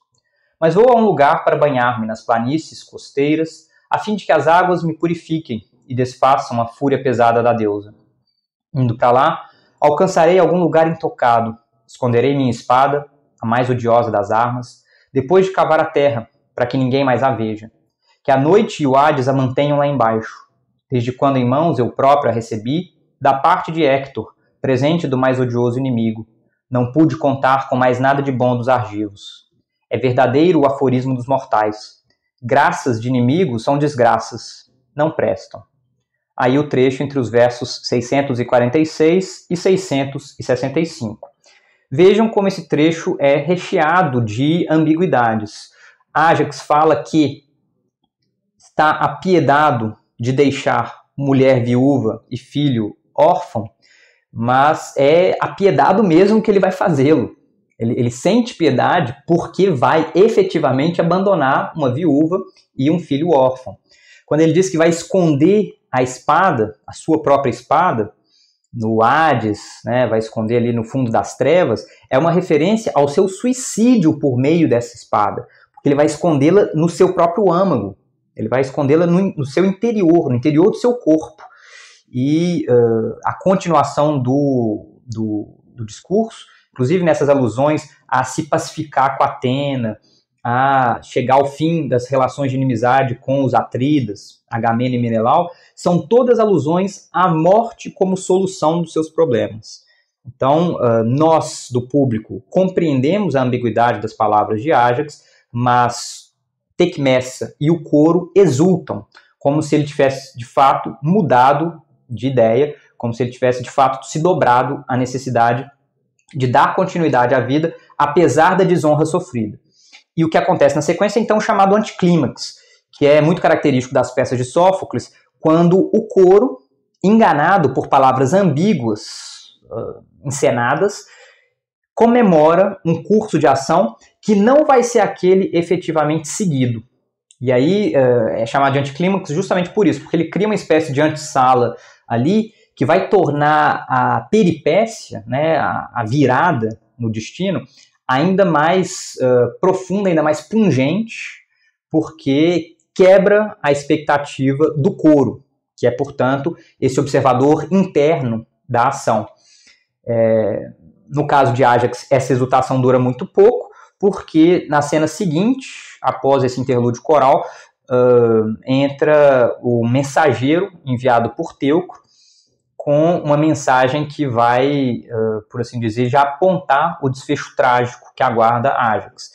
Mas vou a um lugar para banhar-me nas planícies costeiras, a fim de que as águas me purifiquem e desfaçam a fúria pesada da deusa. Indo para lá, alcançarei algum lugar intocado, esconderei minha espada, a mais odiosa das armas, depois de cavar a terra, para que ninguém mais a veja. Que a noite e o Hades a mantenham lá embaixo, desde quando em mãos eu próprio a recebi, da parte de Héctor, presente do mais odioso inimigo. Não pude contar com mais nada de bom dos argivos. É verdadeiro o aforismo dos mortais. Graças de inimigos são desgraças, não prestam. Aí o trecho entre os versos 646 e 665. Vejam como esse trecho é recheado de ambiguidades. Ájax fala que está apiedado de deixar mulher viúva e filho órfão, mas é apiedado mesmo que ele vai fazê-lo. Ele sente piedade porque vai efetivamente abandonar uma viúva e um filho órfão. Quando ele diz que vai esconder a espada, a sua própria espada, no Hades, né, vai esconder ali no fundo das trevas, é uma referência ao seu suicídio por meio dessa espada, porque ele vai escondê-la no seu próprio âmago, ele vai escondê-la no seu interior, no interior do seu corpo. E a continuação do discurso, inclusive nessas alusões a se pacificar com Atena, a chegar ao fim das relações de inimizade com os Atridas, Agamemnon e Menelau, são todas alusões à morte como solução dos seus problemas. Então, nós, do público, compreendemos a ambiguidade das palavras de Ájax, mas Tecmessa e o coro exultam, como se ele tivesse, de fato, mudado de ideia, como se ele tivesse, de fato, se dobrado à necessidade de dar continuidade à vida, apesar da desonra sofrida. E o que acontece na sequência é então o chamado anticlímax, que é muito característico das peças de Sófocles, quando o coro, enganado por palavras ambíguas, encenadas, comemora um curso de ação que não vai ser aquele efetivamente seguido. E aí é chamado de anticlímax justamente por isso, porque ele cria uma espécie de antessala ali que vai tornar a peripécia, né, a virada no destino, ainda mais profunda, ainda mais pungente, porque quebra a expectativa do coro, que é, portanto, esse observador interno da ação. No caso de Ájax, essa exultação dura muito pouco, porque na cena seguinte, após esse interlúdio coral, entra o mensageiro enviado por Teucro, com uma mensagem que vai, por assim dizer, já apontar o desfecho trágico que aguarda Ájax.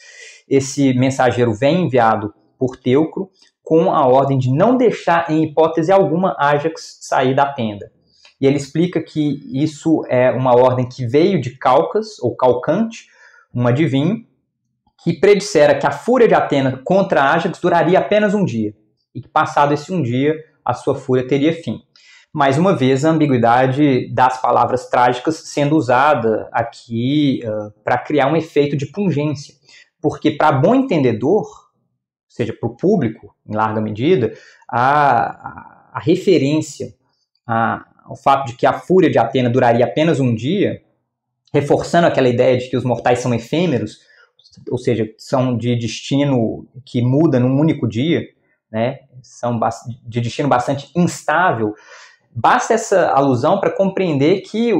Esse mensageiro vem enviado por Teucro com a ordem de não deixar, em hipótese alguma, Ájax sair da tenda. E ele explica que isso é uma ordem que veio de Calcas, ou Calcante, um adivinho, que predissera que a fúria de Atena contra Ájax duraria apenas um dia, e que passado esse um dia, a sua fúria teria fim. Mais uma vez, a ambiguidade das palavras trágicas sendo usada aqui para criar um efeito de pungência. Porque, para bom entendedor, ou seja, para o público, em larga medida, a referência ao fato de que a fúria de Atena duraria apenas um dia, reforçando aquela ideia de que os mortais são efêmeros, ou seja, são de destino que muda num único dia, né? São de destino bastante instável. Basta essa alusão para compreender que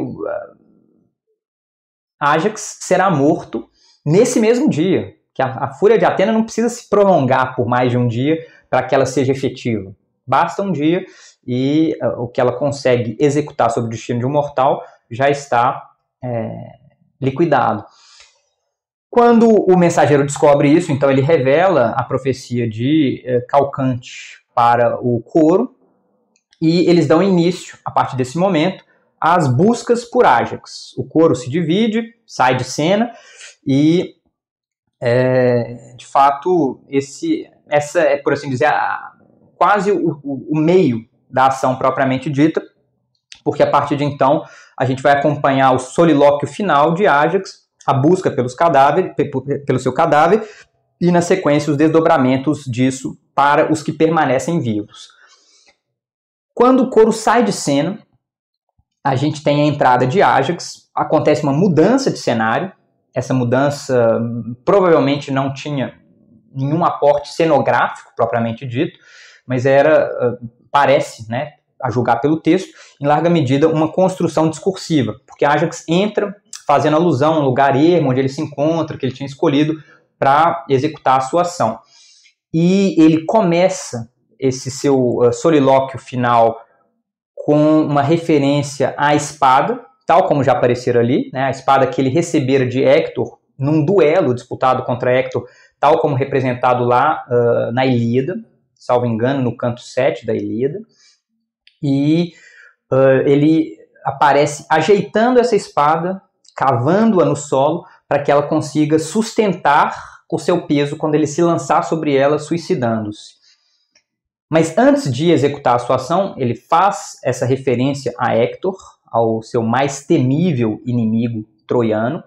Ájax será morto nesse mesmo dia, que a fúria de Atena não precisa se prolongar por mais de um dia para que ela seja efetiva. Basta um dia e o que ela consegue executar sobre o destino de um mortal já está liquidado. Quando o mensageiro descobre isso, então ele revela a profecia de Calcante para o coro, e eles dão início, a partir desse momento, às buscas por Ájax. O coro se divide, sai de cena, e, de fato, essa é, por assim dizer, quase o meio da ação propriamente dita, porque a partir de então a gente vai acompanhar o solilóquio final de Ájax, a busca pelo seu cadáver, e, na sequência, os desdobramentos disso para os que permanecem vivos. Quando o coro sai de cena, a gente tem a entrada de Ájax, acontece uma mudança de cenário. Essa mudança provavelmente não tinha nenhum aporte cenográfico, propriamente dito, mas parece, né, a julgar pelo texto, em larga medida uma construção discursiva, porque Ájax entra fazendo alusão a um lugar ermo onde ele se encontra, que ele tinha escolhido para executar a sua ação. E ele começa esse seu solilóquio final com uma referência à espada, tal como já apareceram ali, né, a espada que ele recebera de Héctor num duelo disputado contra Héctor, tal como representado lá na Ilíada, salvo engano, no canto 7 da Ilíada. E ele aparece ajeitando essa espada, cavando-a no solo, para que ela consiga sustentar o seu peso quando ele se lançar sobre ela, suicidando-se. Mas antes de executar a sua ação, ele faz essa referência a Héctor, ao seu mais temível inimigo troiano,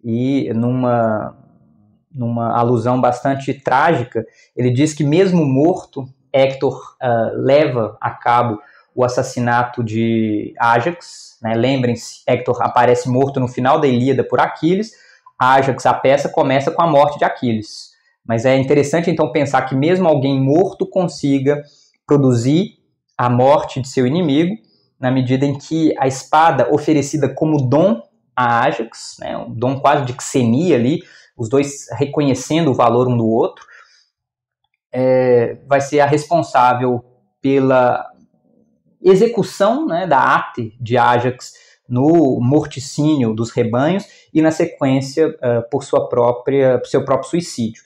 e numa alusão bastante trágica, ele diz que mesmo morto, Héctor leva a cabo o assassinato de Ájax, né? Lembrem-se, Héctor aparece morto no final da Ilíada por Aquiles. Ájax, a peça, começa com a morte de Aquiles. Mas é interessante, então, pensar que mesmo alguém morto consiga produzir a morte de seu inimigo, na medida em que a espada oferecida como dom a Ájax, né, um dom quase de xenia ali, os dois reconhecendo o valor um do outro, vai ser a responsável pela execução, né, da arte de Ájax no morticínio dos rebanhos e, na sequência, por seu próprio suicídio.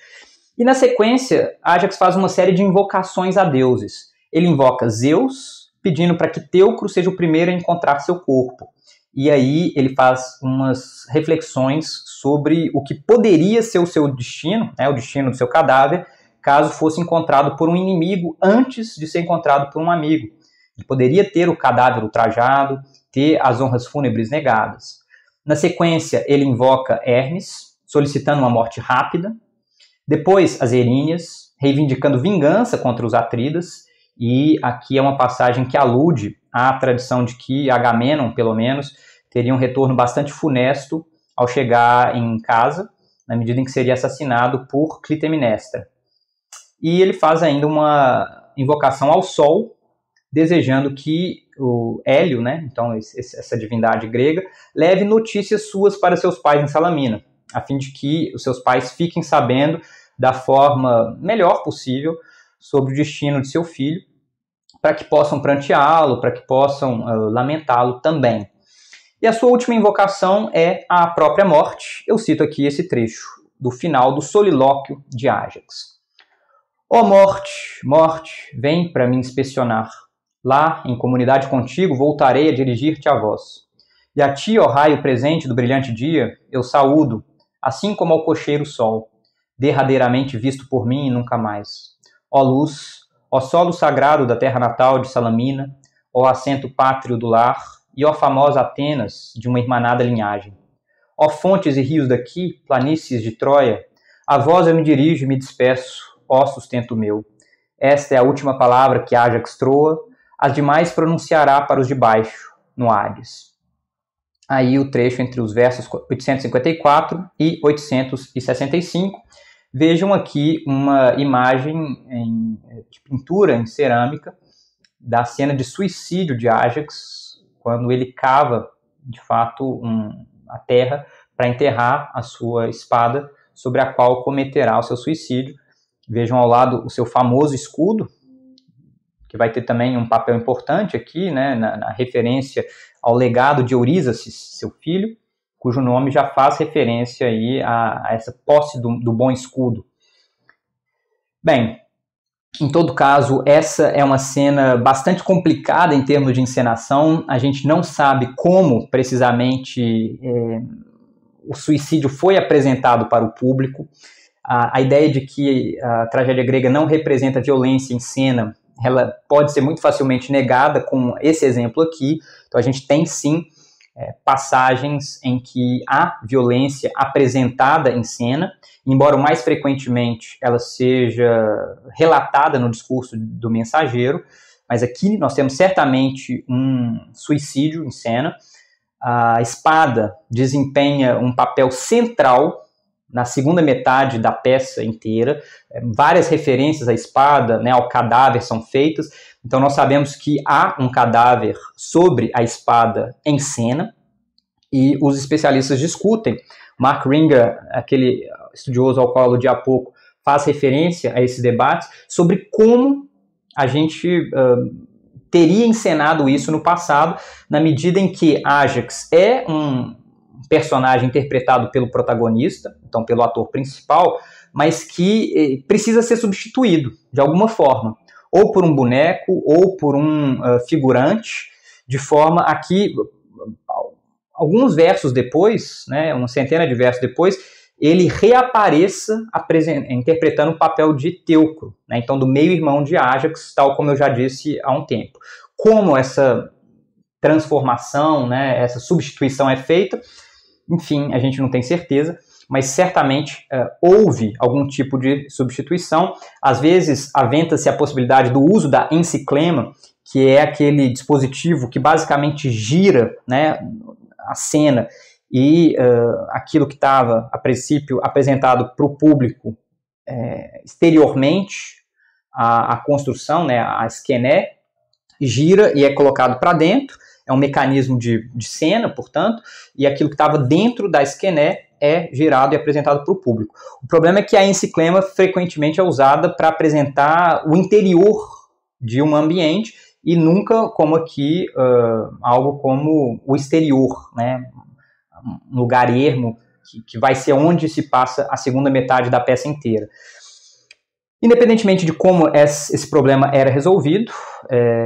E, na sequência, Ájax faz uma série de invocações a deuses. Ele invoca Zeus, pedindo para que Teucro seja o primeiro a encontrar seu corpo. E aí ele faz umas reflexões sobre o que poderia ser o seu destino, né, o destino do seu cadáver, caso fosse encontrado por um inimigo antes de ser encontrado por um amigo. Ele poderia ter o cadáver ultrajado, ter as honras fúnebres negadas. Na sequência, ele invoca Hermes, solicitando uma morte rápida. Depois, as Eríneas, reivindicando vingança contra os Atridas. E aqui é uma passagem que alude à tradição de que Agamenon, pelo menos, teria um retorno bastante funesto ao chegar em casa, na medida em que seria assassinado por Clitemnestra. E ele faz ainda uma invocação ao Sol, desejando que o Hélio, né, então essa divindade grega, leve notícias suas para seus pais em Salamina, a fim de que os seus pais fiquem sabendo da forma melhor possível sobre o destino de seu filho, para que possam pranteá-lo, para que possam lamentá-lo também. E a sua última invocação é a própria morte. Eu cito aqui esse trecho do final do solilóquio de Ájax. Ó morte, morte, vem para me inspecionar. Lá, em comunidade contigo, voltarei a dirigir-te a voz. E a ti, ó raio presente do brilhante dia, eu saúdo, assim como ao cocheiro sol, derradeiramente visto por mim e nunca mais. Ó luz, ó solo sagrado da terra natal de Salamina, ó assento pátrio do lar, e ó famosa Atenas, de uma irmanada linhagem. Ó fontes e rios daqui, planícies de Troia, a vós eu me dirijo e me despeço, ó sustento meu. Esta é a última palavra que Ájax troa, as demais pronunciará para os de baixo, no Hades. Aí o trecho entre os versos 854 e 865. Vejam aqui uma imagem de pintura em cerâmica da cena de suicídio de Ájax, quando ele cava, de fato, a terra para enterrar a sua espada, sobre a qual cometerá o seu suicídio. Vejam ao lado o seu famoso escudo, que vai ter também um papel importante aqui, né, na referência ao legado de Eurísaces, seu filho, cujo nome já faz referência aí a essa posse do bom escudo. Bem, em todo caso, essa é uma cena bastante complicada em termos de encenação. A gente não sabe como, precisamente, o suicídio foi apresentado para o público. A ideia de que a tragédia grega não representa violência em cena, ela pode ser muito facilmente negada com esse exemplo aqui. Então a gente tem sim passagens em que há violência apresentada em cena, embora mais frequentemente ela seja relatada no discurso do mensageiro, mas aqui nós temos certamente um suicídio em cena. A espada desempenha um papel central na segunda metade da peça inteira. Várias referências à espada, né, ao cadáver são feitas. Então nós sabemos que há um cadáver sobre a espada em cena, e os especialistas discutem. Mark Ringer, aquele estudioso ao qual eu aludi há pouco, faz referência a esses debates sobre como a gente teria encenado isso no passado, na medida em que Ájax é um personagem interpretado pelo protagonista, então pelo ator principal, mas que precisa ser substituído de alguma forma, ou por um boneco, ou por um figurante, de forma a que alguns versos depois, né, uma centena de versos depois, ele reapareça interpretando o papel de Teucro, né, então do meio-irmão de Ájax, tal como eu já disse há um tempo. Como essa transformação, né, essa substituição é feita, enfim, a gente não tem certeza, mas certamente houve algum tipo de substituição. Às vezes aventa-se a possibilidade do uso da enciclema, que é aquele dispositivo que basicamente gira, né, a cena, e aquilo que estava, a princípio, apresentado para o público exteriormente, a construção, né, a esquené, gira e é colocado para dentro. É um mecanismo de cena, portanto, e aquilo que estava dentro da esquené é girado e apresentado para o público. O problema é que a enciclema frequentemente é usada para apresentar o interior de um ambiente e nunca, como aqui, algo como o exterior, né? Um lugar ermo que vai ser onde se passa a segunda metade da peça inteira. Independentemente de como esse problema era resolvido,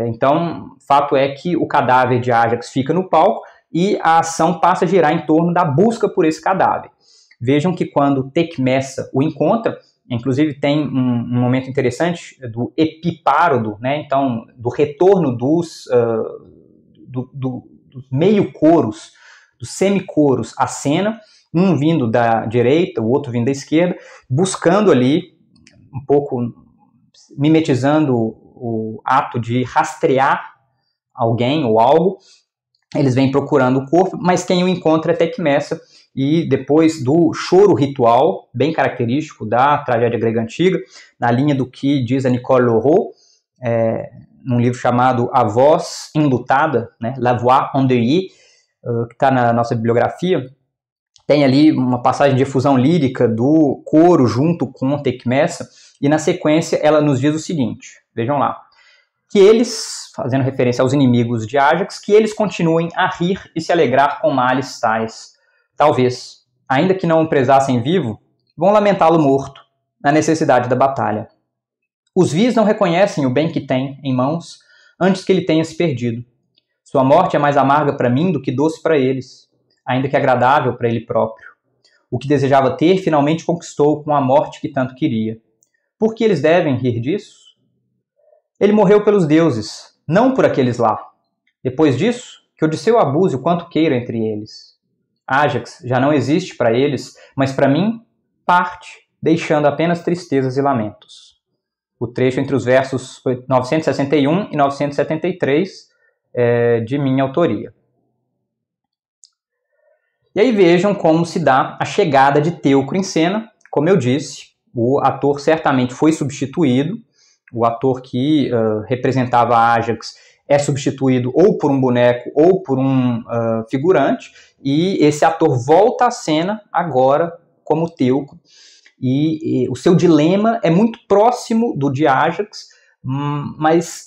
então, fato é que o cadáver de Ájax fica no palco e a ação passa a girar em torno da busca por esse cadáver. Vejam que quando Tecmessa o encontra, inclusive tem um momento interessante do epipárodo, né? Então, do retorno dos meio-coros, dos semicoros à cena, um vindo da direita, o outro vindo da esquerda, buscando ali, um pouco mimetizando o ato de rastrear alguém ou algo. Eles vêm procurando o corpo, mas quem o encontra é Tecmessa, e depois do choro ritual, bem característico da tragédia grega antiga, na linha do que diz a Nicole Leroux, num livro chamado A Voz Enlutada, né, La Voix Endeuillée, que está na nossa bibliografia, tem ali uma passagem de efusão lírica do coro junto com Tecmessa, e na sequência ela nos diz o seguinte, vejam lá, que eles, fazendo referência aos inimigos de Ájax, que eles continuem a rir e se alegrar com males tais. Talvez, ainda que não o prezassem vivo, vão lamentá-lo morto, na necessidade da batalha. Os vis não reconhecem o bem que tem em mãos antes que ele tenha se perdido. Sua morte é mais amarga para mim do que doce para eles, ainda que agradável para ele próprio. O que desejava ter, finalmente conquistou com a morte que tanto queria. Por que eles devem rir disso? Ele morreu pelos deuses, não por aqueles lá. Depois disso, que Odisseu abuse o quanto queira entre eles. Ájax já não existe para eles, mas para mim, parte, deixando apenas tristezas e lamentos. O trecho entre os versos 961 e 973 é de minha autoria. E aí vejam como se dá a chegada de Teucro em cena. Como eu disse, o ator certamente foi substituído. O ator que representava Ájax é substituído ou por um boneco ou por um figurante. E esse ator volta à cena agora como Teucro. E o seu dilema é muito próximo do de Ájax, mas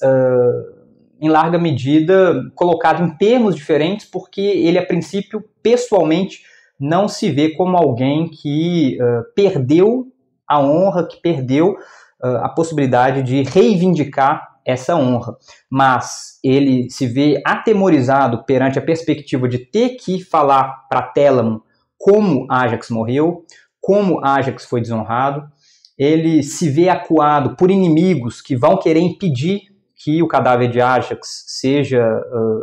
em larga medida colocado em termos diferentes, porque ele, a princípio, pessoalmente, não se vê como alguém que perdeu a honra, que perdeu a possibilidade de reivindicar essa honra. Mas ele se vê atemorizado perante a perspectiva de ter que falar para Télamo como Ájax morreu, como Ájax foi desonrado. Ele se vê acuado por inimigos que vão querer impedir que o cadáver de Ájax seja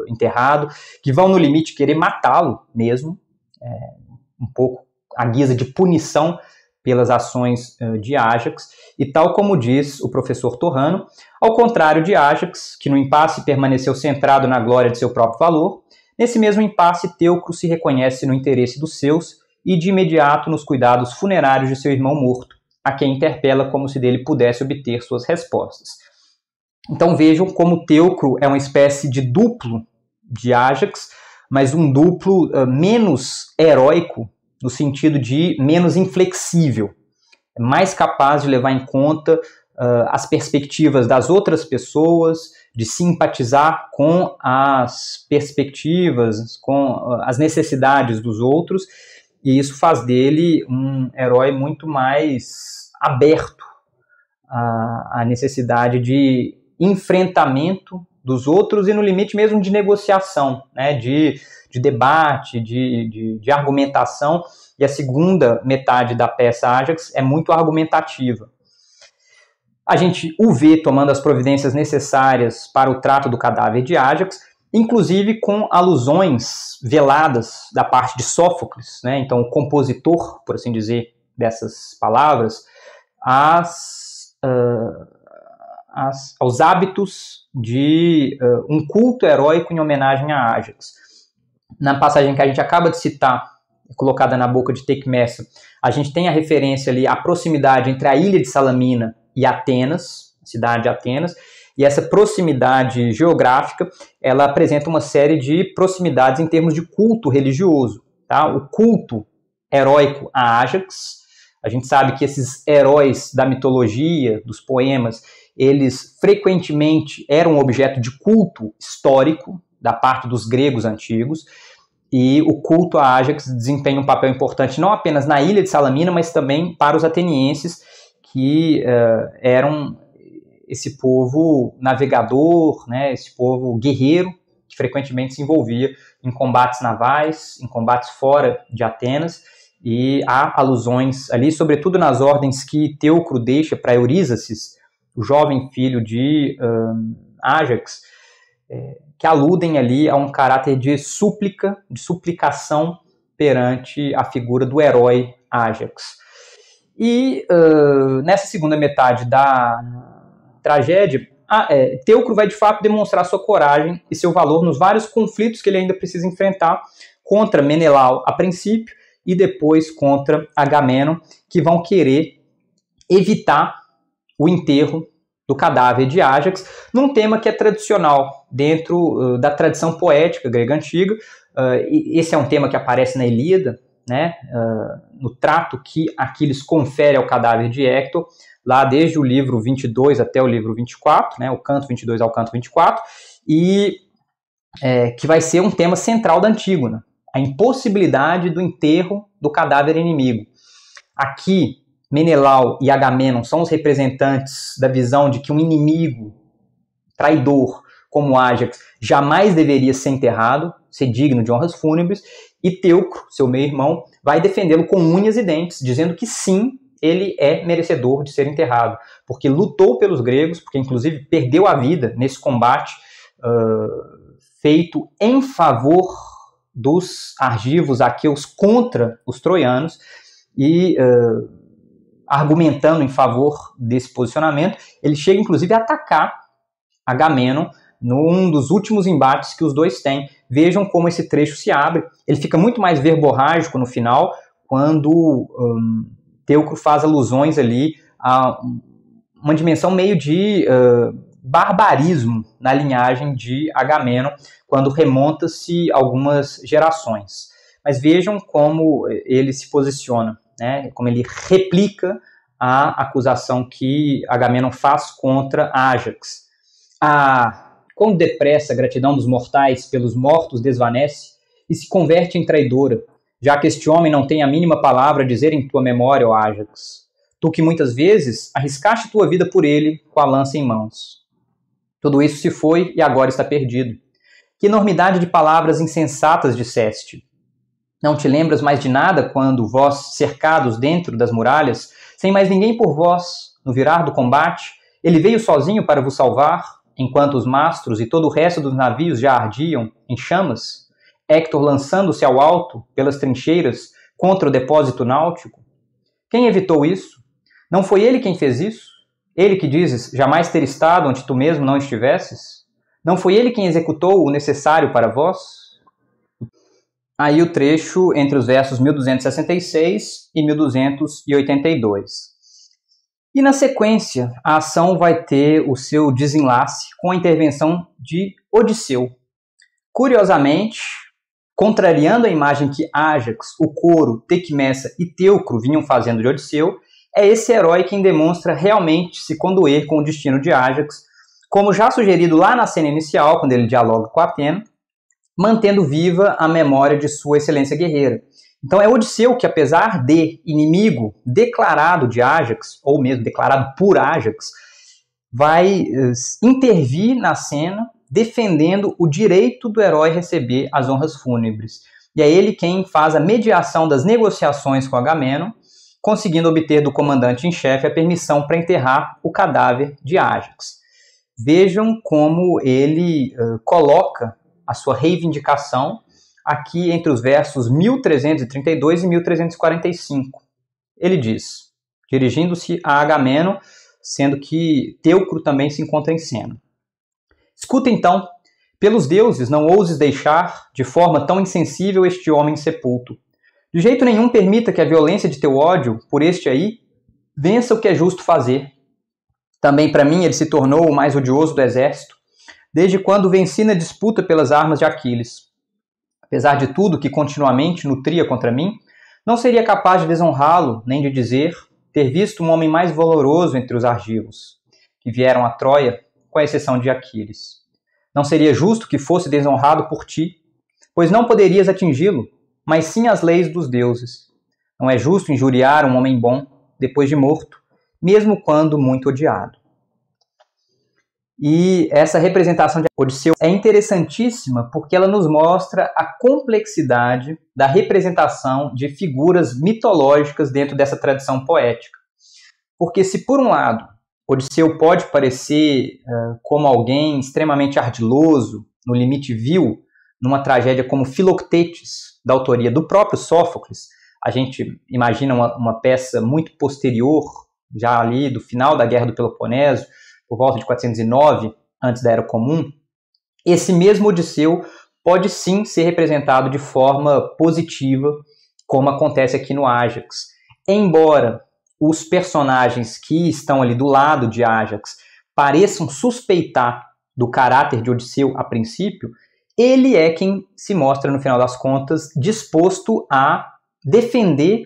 enterrado, que vão no limite querer matá-lo mesmo, um pouco à guisa de punição pelas ações de Ájax. E tal como diz o professor Torrano, ao contrário de Ájax, que no impasse permaneceu centrado na glória de seu próprio valor, nesse mesmo impasse Teucro se reconhece no interesse dos seus e de imediato nos cuidados funerários de seu irmão morto, a quem interpela como se dele pudesse obter suas respostas. Então vejam como Teucro é uma espécie de duplo de Ájax, mas um duplo menos heróico, no sentido de menos inflexível, mais capaz de levar em conta as perspectivas das outras pessoas, de simpatizar com as perspectivas, com as necessidades dos outros, e isso faz dele um herói muito mais aberto à necessidade de enfrentamento dos outros e no limite mesmo de negociação, né, de debate, de argumentação. E a segunda metade da peça Ájax é muito argumentativa. A gente o vê tomando as providências necessárias para o trato do cadáver de Ájax, inclusive com alusões veladas da parte de Sófocles, né, então o compositor, por assim dizer, dessas palavras, aos hábitos de um culto heróico em homenagem a Ájax. Na passagem que a gente acaba de citar, colocada na boca de Tecmessa, a gente tem a referência ali à proximidade entre a ilha de Salamina e Atenas, a cidade de Atenas, e essa proximidade geográfica, ela apresenta uma série de proximidades em termos de culto religioso. Tá? O culto heróico a Ájax, a gente sabe que esses heróis da mitologia, dos poemas, eles frequentemente eram objeto de culto histórico da parte dos gregos antigos, e o culto a Ájax desempenha um papel importante não apenas na ilha de Salamina, mas também para os atenienses, que eram esse povo navegador, né, esse povo guerreiro, que frequentemente se envolvia em combates navais, em combates fora de Atenas, e há alusões ali, sobretudo nas ordens que Teucro deixa para Eurísaces, o jovem filho de Ájax, que aludem ali a um caráter de súplica, de suplicação perante a figura do herói Ájax. E nessa segunda metade da tragédia, Teucro vai de fato demonstrar sua coragem e seu valor nos vários conflitos que ele ainda precisa enfrentar contra Menelau a princípio e depois contra Agamenon, que vão querer evitar o enterro do cadáver de Ájax, num tema que é tradicional dentro da tradição poética grega antiga. Esse é um tema que aparece na Ilíada, né, no trato que Aquiles confere ao cadáver de Héctor, lá desde o livro 22 até o livro 24, né, o canto 22 ao canto 24, e que vai ser um tema central da Antígona, a impossibilidade do enterro do cadáver inimigo. Aqui, Menelau e Agamenon são os representantes da visão de que um inimigo traidor como Ájax jamais deveria ser enterrado, ser digno de honras fúnebres, e Teucro, seu meio-irmão, vai defendê-lo com unhas e dentes, dizendo que sim, ele é merecedor de ser enterrado, porque lutou pelos gregos, porque inclusive perdeu a vida nesse combate feito em favor dos argivos aqueus contra os troianos e argumentando em favor desse posicionamento, ele chega inclusive a atacar Agamenon num dos últimos embates que os dois têm. Vejam como esse trecho se abre. Ele fica muito mais verborrágico no final, quando Teucro faz alusões ali a uma dimensão meio de barbarismo na linhagem de Agamenon, quando remonta-se algumas gerações. Mas vejam como ele se posiciona, né? Como ele replica a acusação que Agamenon faz contra Ájax. Quão depressa a gratidão dos mortais pelos mortos desvanece e se converte em traidora, já que este homem não tem a mínima palavra a dizer em tua memória, ó Ájax. Tu que muitas vezes arriscaste tua vida por ele com a lança em mãos. Tudo isso se foi e agora está perdido. Que enormidade de palavras insensatas disseste. Não te lembras mais de nada quando vós, cercados dentro das muralhas, sem mais ninguém por vós, no virar do combate, ele veio sozinho para vos salvar, enquanto os mastros e todo o resto dos navios já ardiam em chamas, Héctor lançando-se ao alto, pelas trincheiras, contra o depósito náutico? Quem evitou isso? Não foi ele quem fez isso? Ele que dizes jamais ter estado onde tu mesmo não estivesses? Não foi ele quem executou o necessário para vós? Aí o trecho entre os versos 1266 e 1282. E na sequência, a ação vai ter o seu desenlace com a intervenção de Odisseu. Curiosamente, contrariando a imagem que Ájax, o Coro, Tequimessa e Teucro vinham fazendo de Odisseu, é esse herói quem demonstra realmente se condoer com o destino de Ájax, como já sugerido lá na cena inicial, quando ele dialoga com Atena, mantendo viva a memória de sua excelência guerreira. Então é Odisseu que, apesar de inimigo declarado de Ájax, ou mesmo declarado por Ájax, vai intervir na cena, defendendo o direito do herói receber as honras fúnebres. E é ele quem faz a mediação das negociações com Agamenon, conseguindo obter do comandante em chefe a permissão para enterrar o cadáver de Ájax. Vejam como ele coloca a sua reivindicação aqui entre os versos 1332 e 1345. Ele diz, dirigindo-se a Agamenon, sendo que Teucro também se encontra em cena. Escuta então, pelos deuses não ouses deixar de forma tão insensível este homem sepulto. De jeito nenhum permita que a violência de teu ódio por este aí vença o que é justo fazer. Também para mim ele se tornou o mais odioso do exército, desde quando venci na disputa pelas armas de Aquiles. Apesar de tudo que continuamente nutria contra mim, não seria capaz de desonrá-lo, nem de dizer ter visto um homem mais valoroso entre os argivos, que vieram a Troia, com a exceção de Aquiles. Não seria justo que fosse desonrado por ti, pois não poderias atingi-lo, mas sim as leis dos deuses. Não é justo injuriar um homem bom, depois de morto, mesmo quando muito odiado. E essa representação de Odisseu é interessantíssima porque ela nos mostra a complexidade da representação de figuras mitológicas dentro dessa tradição poética. Porque se, por um lado, Odisseu pode parecer como alguém extremamente ardiloso, no limite vil, numa tragédia como Filoctetes, da autoria do próprio Sófocles, a gente imagina uma peça muito posterior, já ali do final da Guerra do Peloponeso, por volta de 409, antes da Era Comum, esse mesmo Odisseu pode sim ser representado de forma positiva, como acontece aqui no Ájax. Embora os personagens que estão ali do lado de Ájax pareçam suspeitar do caráter de Odisseu a princípio, ele é quem se mostra, no final das contas, disposto a defender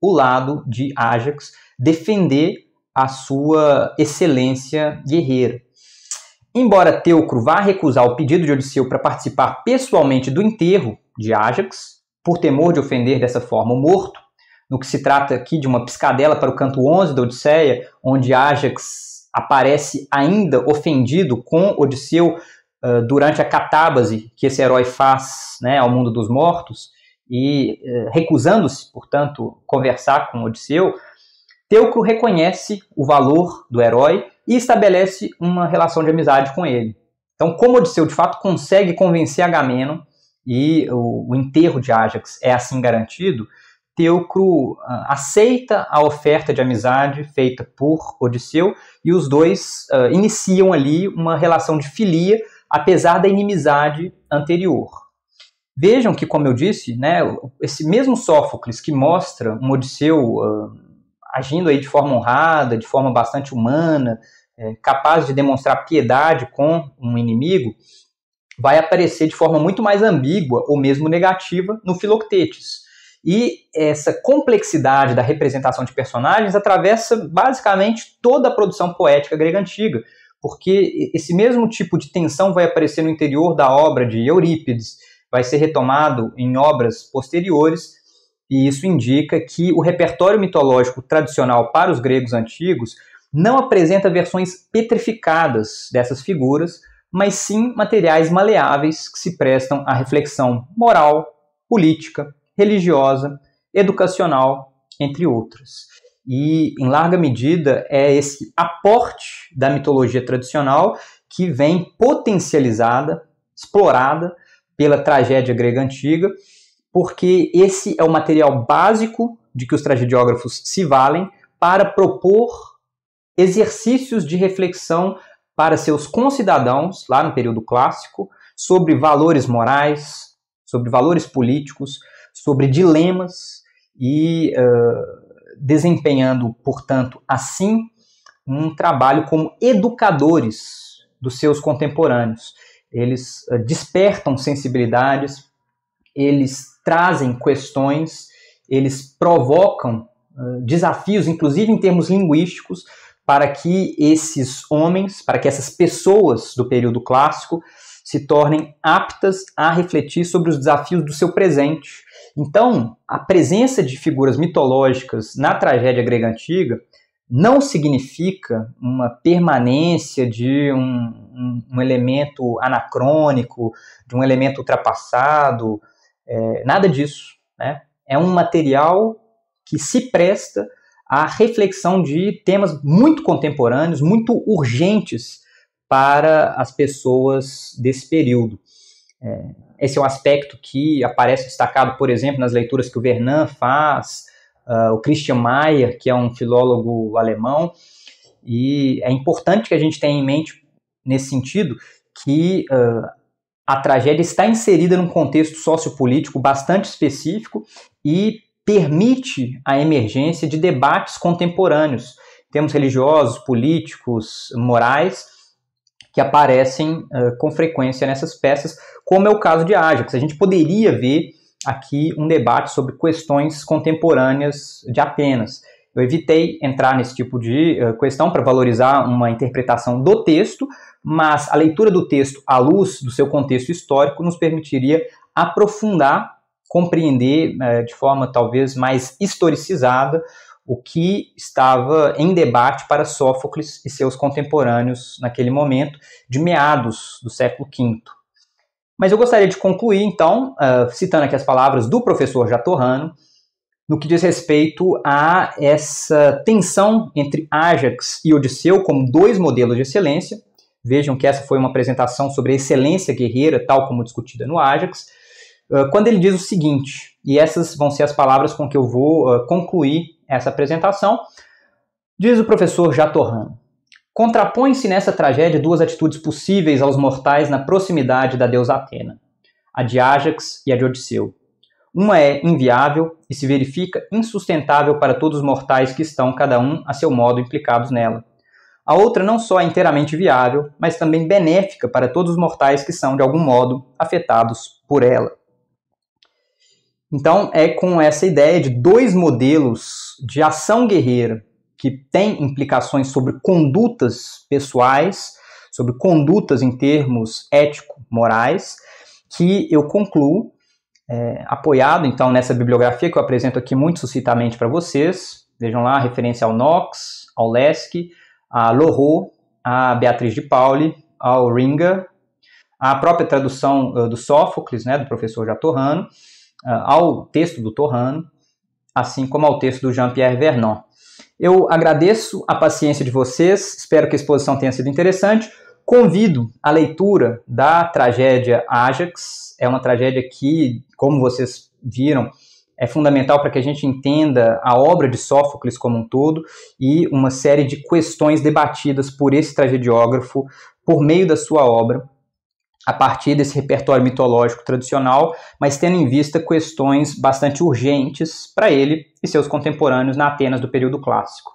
o lado de Ájax, defender a sua excelência guerreira. Embora Teucro vá recusar o pedido de Odisseu para participar pessoalmente do enterro de Ájax, por temor de ofender dessa forma o morto, no que se trata aqui de uma piscadela para o canto 11 da Odisseia, onde Ájax aparece ainda ofendido com Odisseu durante a catábase que esse herói faz, né, ao mundo dos mortos, e recusando-se, portanto, conversar com Odisseu, Teucro reconhece o valor do herói e estabelece uma relação de amizade com ele. Então, como Odisseu de fato consegue convencer Agamenon e o enterro de Ájax é assim garantido, Teucro aceita a oferta de amizade feita por Odisseu e os dois iniciam ali uma relação de filia, apesar da inimizade anterior. Vejam que, como eu disse, né, esse mesmo Sófocles que mostra um Odisseu agindo aí de forma honrada, de forma bastante humana, capaz de demonstrar piedade com um inimigo, vai aparecer de forma muito mais ambígua ou mesmo negativa no Filoctetes. E essa complexidade da representação de personagens atravessa basicamente toda a produção poética grega antiga, porque esse mesmo tipo de tensão vai aparecer no interior da obra de Eurípides, vai ser retomado em obras posteriores, e isso indica que o repertório mitológico tradicional para os gregos antigos não apresenta versões petrificadas dessas figuras, mas sim materiais maleáveis que se prestam à reflexão moral, política, religiosa, educacional, entre outras. E, em larga medida, é esse aporte da mitologia tradicional que vem potencializada, explorada pela tragédia grega antiga, porque esse é o material básico de que os tragediógrafos se valem para propor exercícios de reflexão para seus concidadãos, lá no período clássico, sobre valores morais, sobre valores políticos, sobre dilemas e desempenhando, portanto, assim, um trabalho como educadores dos seus contemporâneos. Eles despertam sensibilidades, eles trazem questões, eles provocam desafios, inclusive em termos linguísticos, para que esses homens, para que essas pessoas do período clássico se tornem aptas a refletir sobre os desafios do seu presente. Então, a presença de figuras mitológicas na tragédia grega antiga não significa uma permanência de um elemento anacrônico, de um elemento ultrapassado, nada disso, né? É um material que se presta à reflexão de temas muito contemporâneos, muito urgentes para as pessoas desse período. Esse é um aspecto que aparece destacado, por exemplo, nas leituras que o Vernant faz, o Christian Mayer, que é um filólogo alemão, e é importante que a gente tenha em mente, nesse sentido, que a tragédia está inserida num contexto sociopolítico bastante específico e permite a emergência de debates contemporâneos, termos religiosos, políticos, morais, que aparecem com frequência nessas peças, como é o caso de Ájax. A gente poderia ver aqui um debate sobre questões contemporâneas de Atenas. Eu evitei entrar nesse tipo de questão para valorizar uma interpretação do texto, mas a leitura do texto à luz do seu contexto histórico nos permitiria aprofundar, compreender de forma talvez mais historicizada o que estava em debate para Sófocles e seus contemporâneos naquele momento, de meados do século V. Mas eu gostaria de concluir, então, citando aqui as palavras do professor Jatorrano, no que diz respeito a essa tensão entre Ájax e Odisseu como dois modelos de excelência. Vejam que essa foi uma apresentação sobre a excelência guerreira, tal como discutida no Ájax, quando ele diz o seguinte, e essas vão ser as palavras com que eu vou concluir essa apresentação, diz o professor Jatorrano: contrapõem-se nessa tragédia duas atitudes possíveis aos mortais na proximidade da deusa Atena, a de Ájax e a de Odisseu. Uma é inviável e se verifica insustentável para todos os mortais que estão, cada um a seu modo, implicados nela. A outra não só é inteiramente viável, mas também benéfica para todos os mortais que são, de algum modo, afetados por ela. Então, é com essa ideia de dois modelos de ação guerreira que têm implicações sobre condutas pessoais, sobre condutas em termos ético-morais, que eu concluo, apoiado então nessa bibliografia que eu apresento aqui muito sucintamente para vocês. Vejam lá a referência ao Knox, ao Leske, a Loraux, a Beatriz de Pauli, ao Ringer, a própria tradução do Sófocles, né, do professor Jatorrano, ao texto do Torrano, assim como ao texto do Jean-Pierre Vernant. Eu agradeço a paciência de vocês, espero que a exposição tenha sido interessante. Convido a leitura da tragédia Ajax. É uma tragédia que, como vocês viram, é fundamental para que a gente entenda a obra de Sófocles como um todo e uma série de questões debatidas por esse tragediógrafo por meio da sua obra, a partir desse repertório mitológico tradicional, mas tendo em vista questões bastante urgentes para ele e seus contemporâneos na Atenas do período clássico.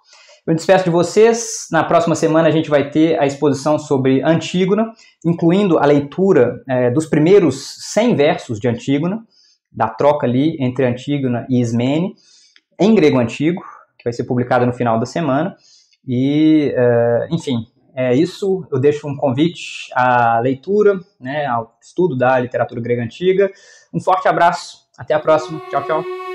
Eu me despeço de vocês. Na próxima semana a gente vai ter a exposição sobre Antígona, incluindo a leitura dos primeiros 100 versos de Antígona, da troca ali entre Antígona e Ismene, em grego antigo, que vai ser publicada no final da semana. E, enfim, é isso. Eu deixo um convite à leitura, né, ao estudo da literatura grega antiga. Um forte abraço. Até a próxima. Tchau, tchau.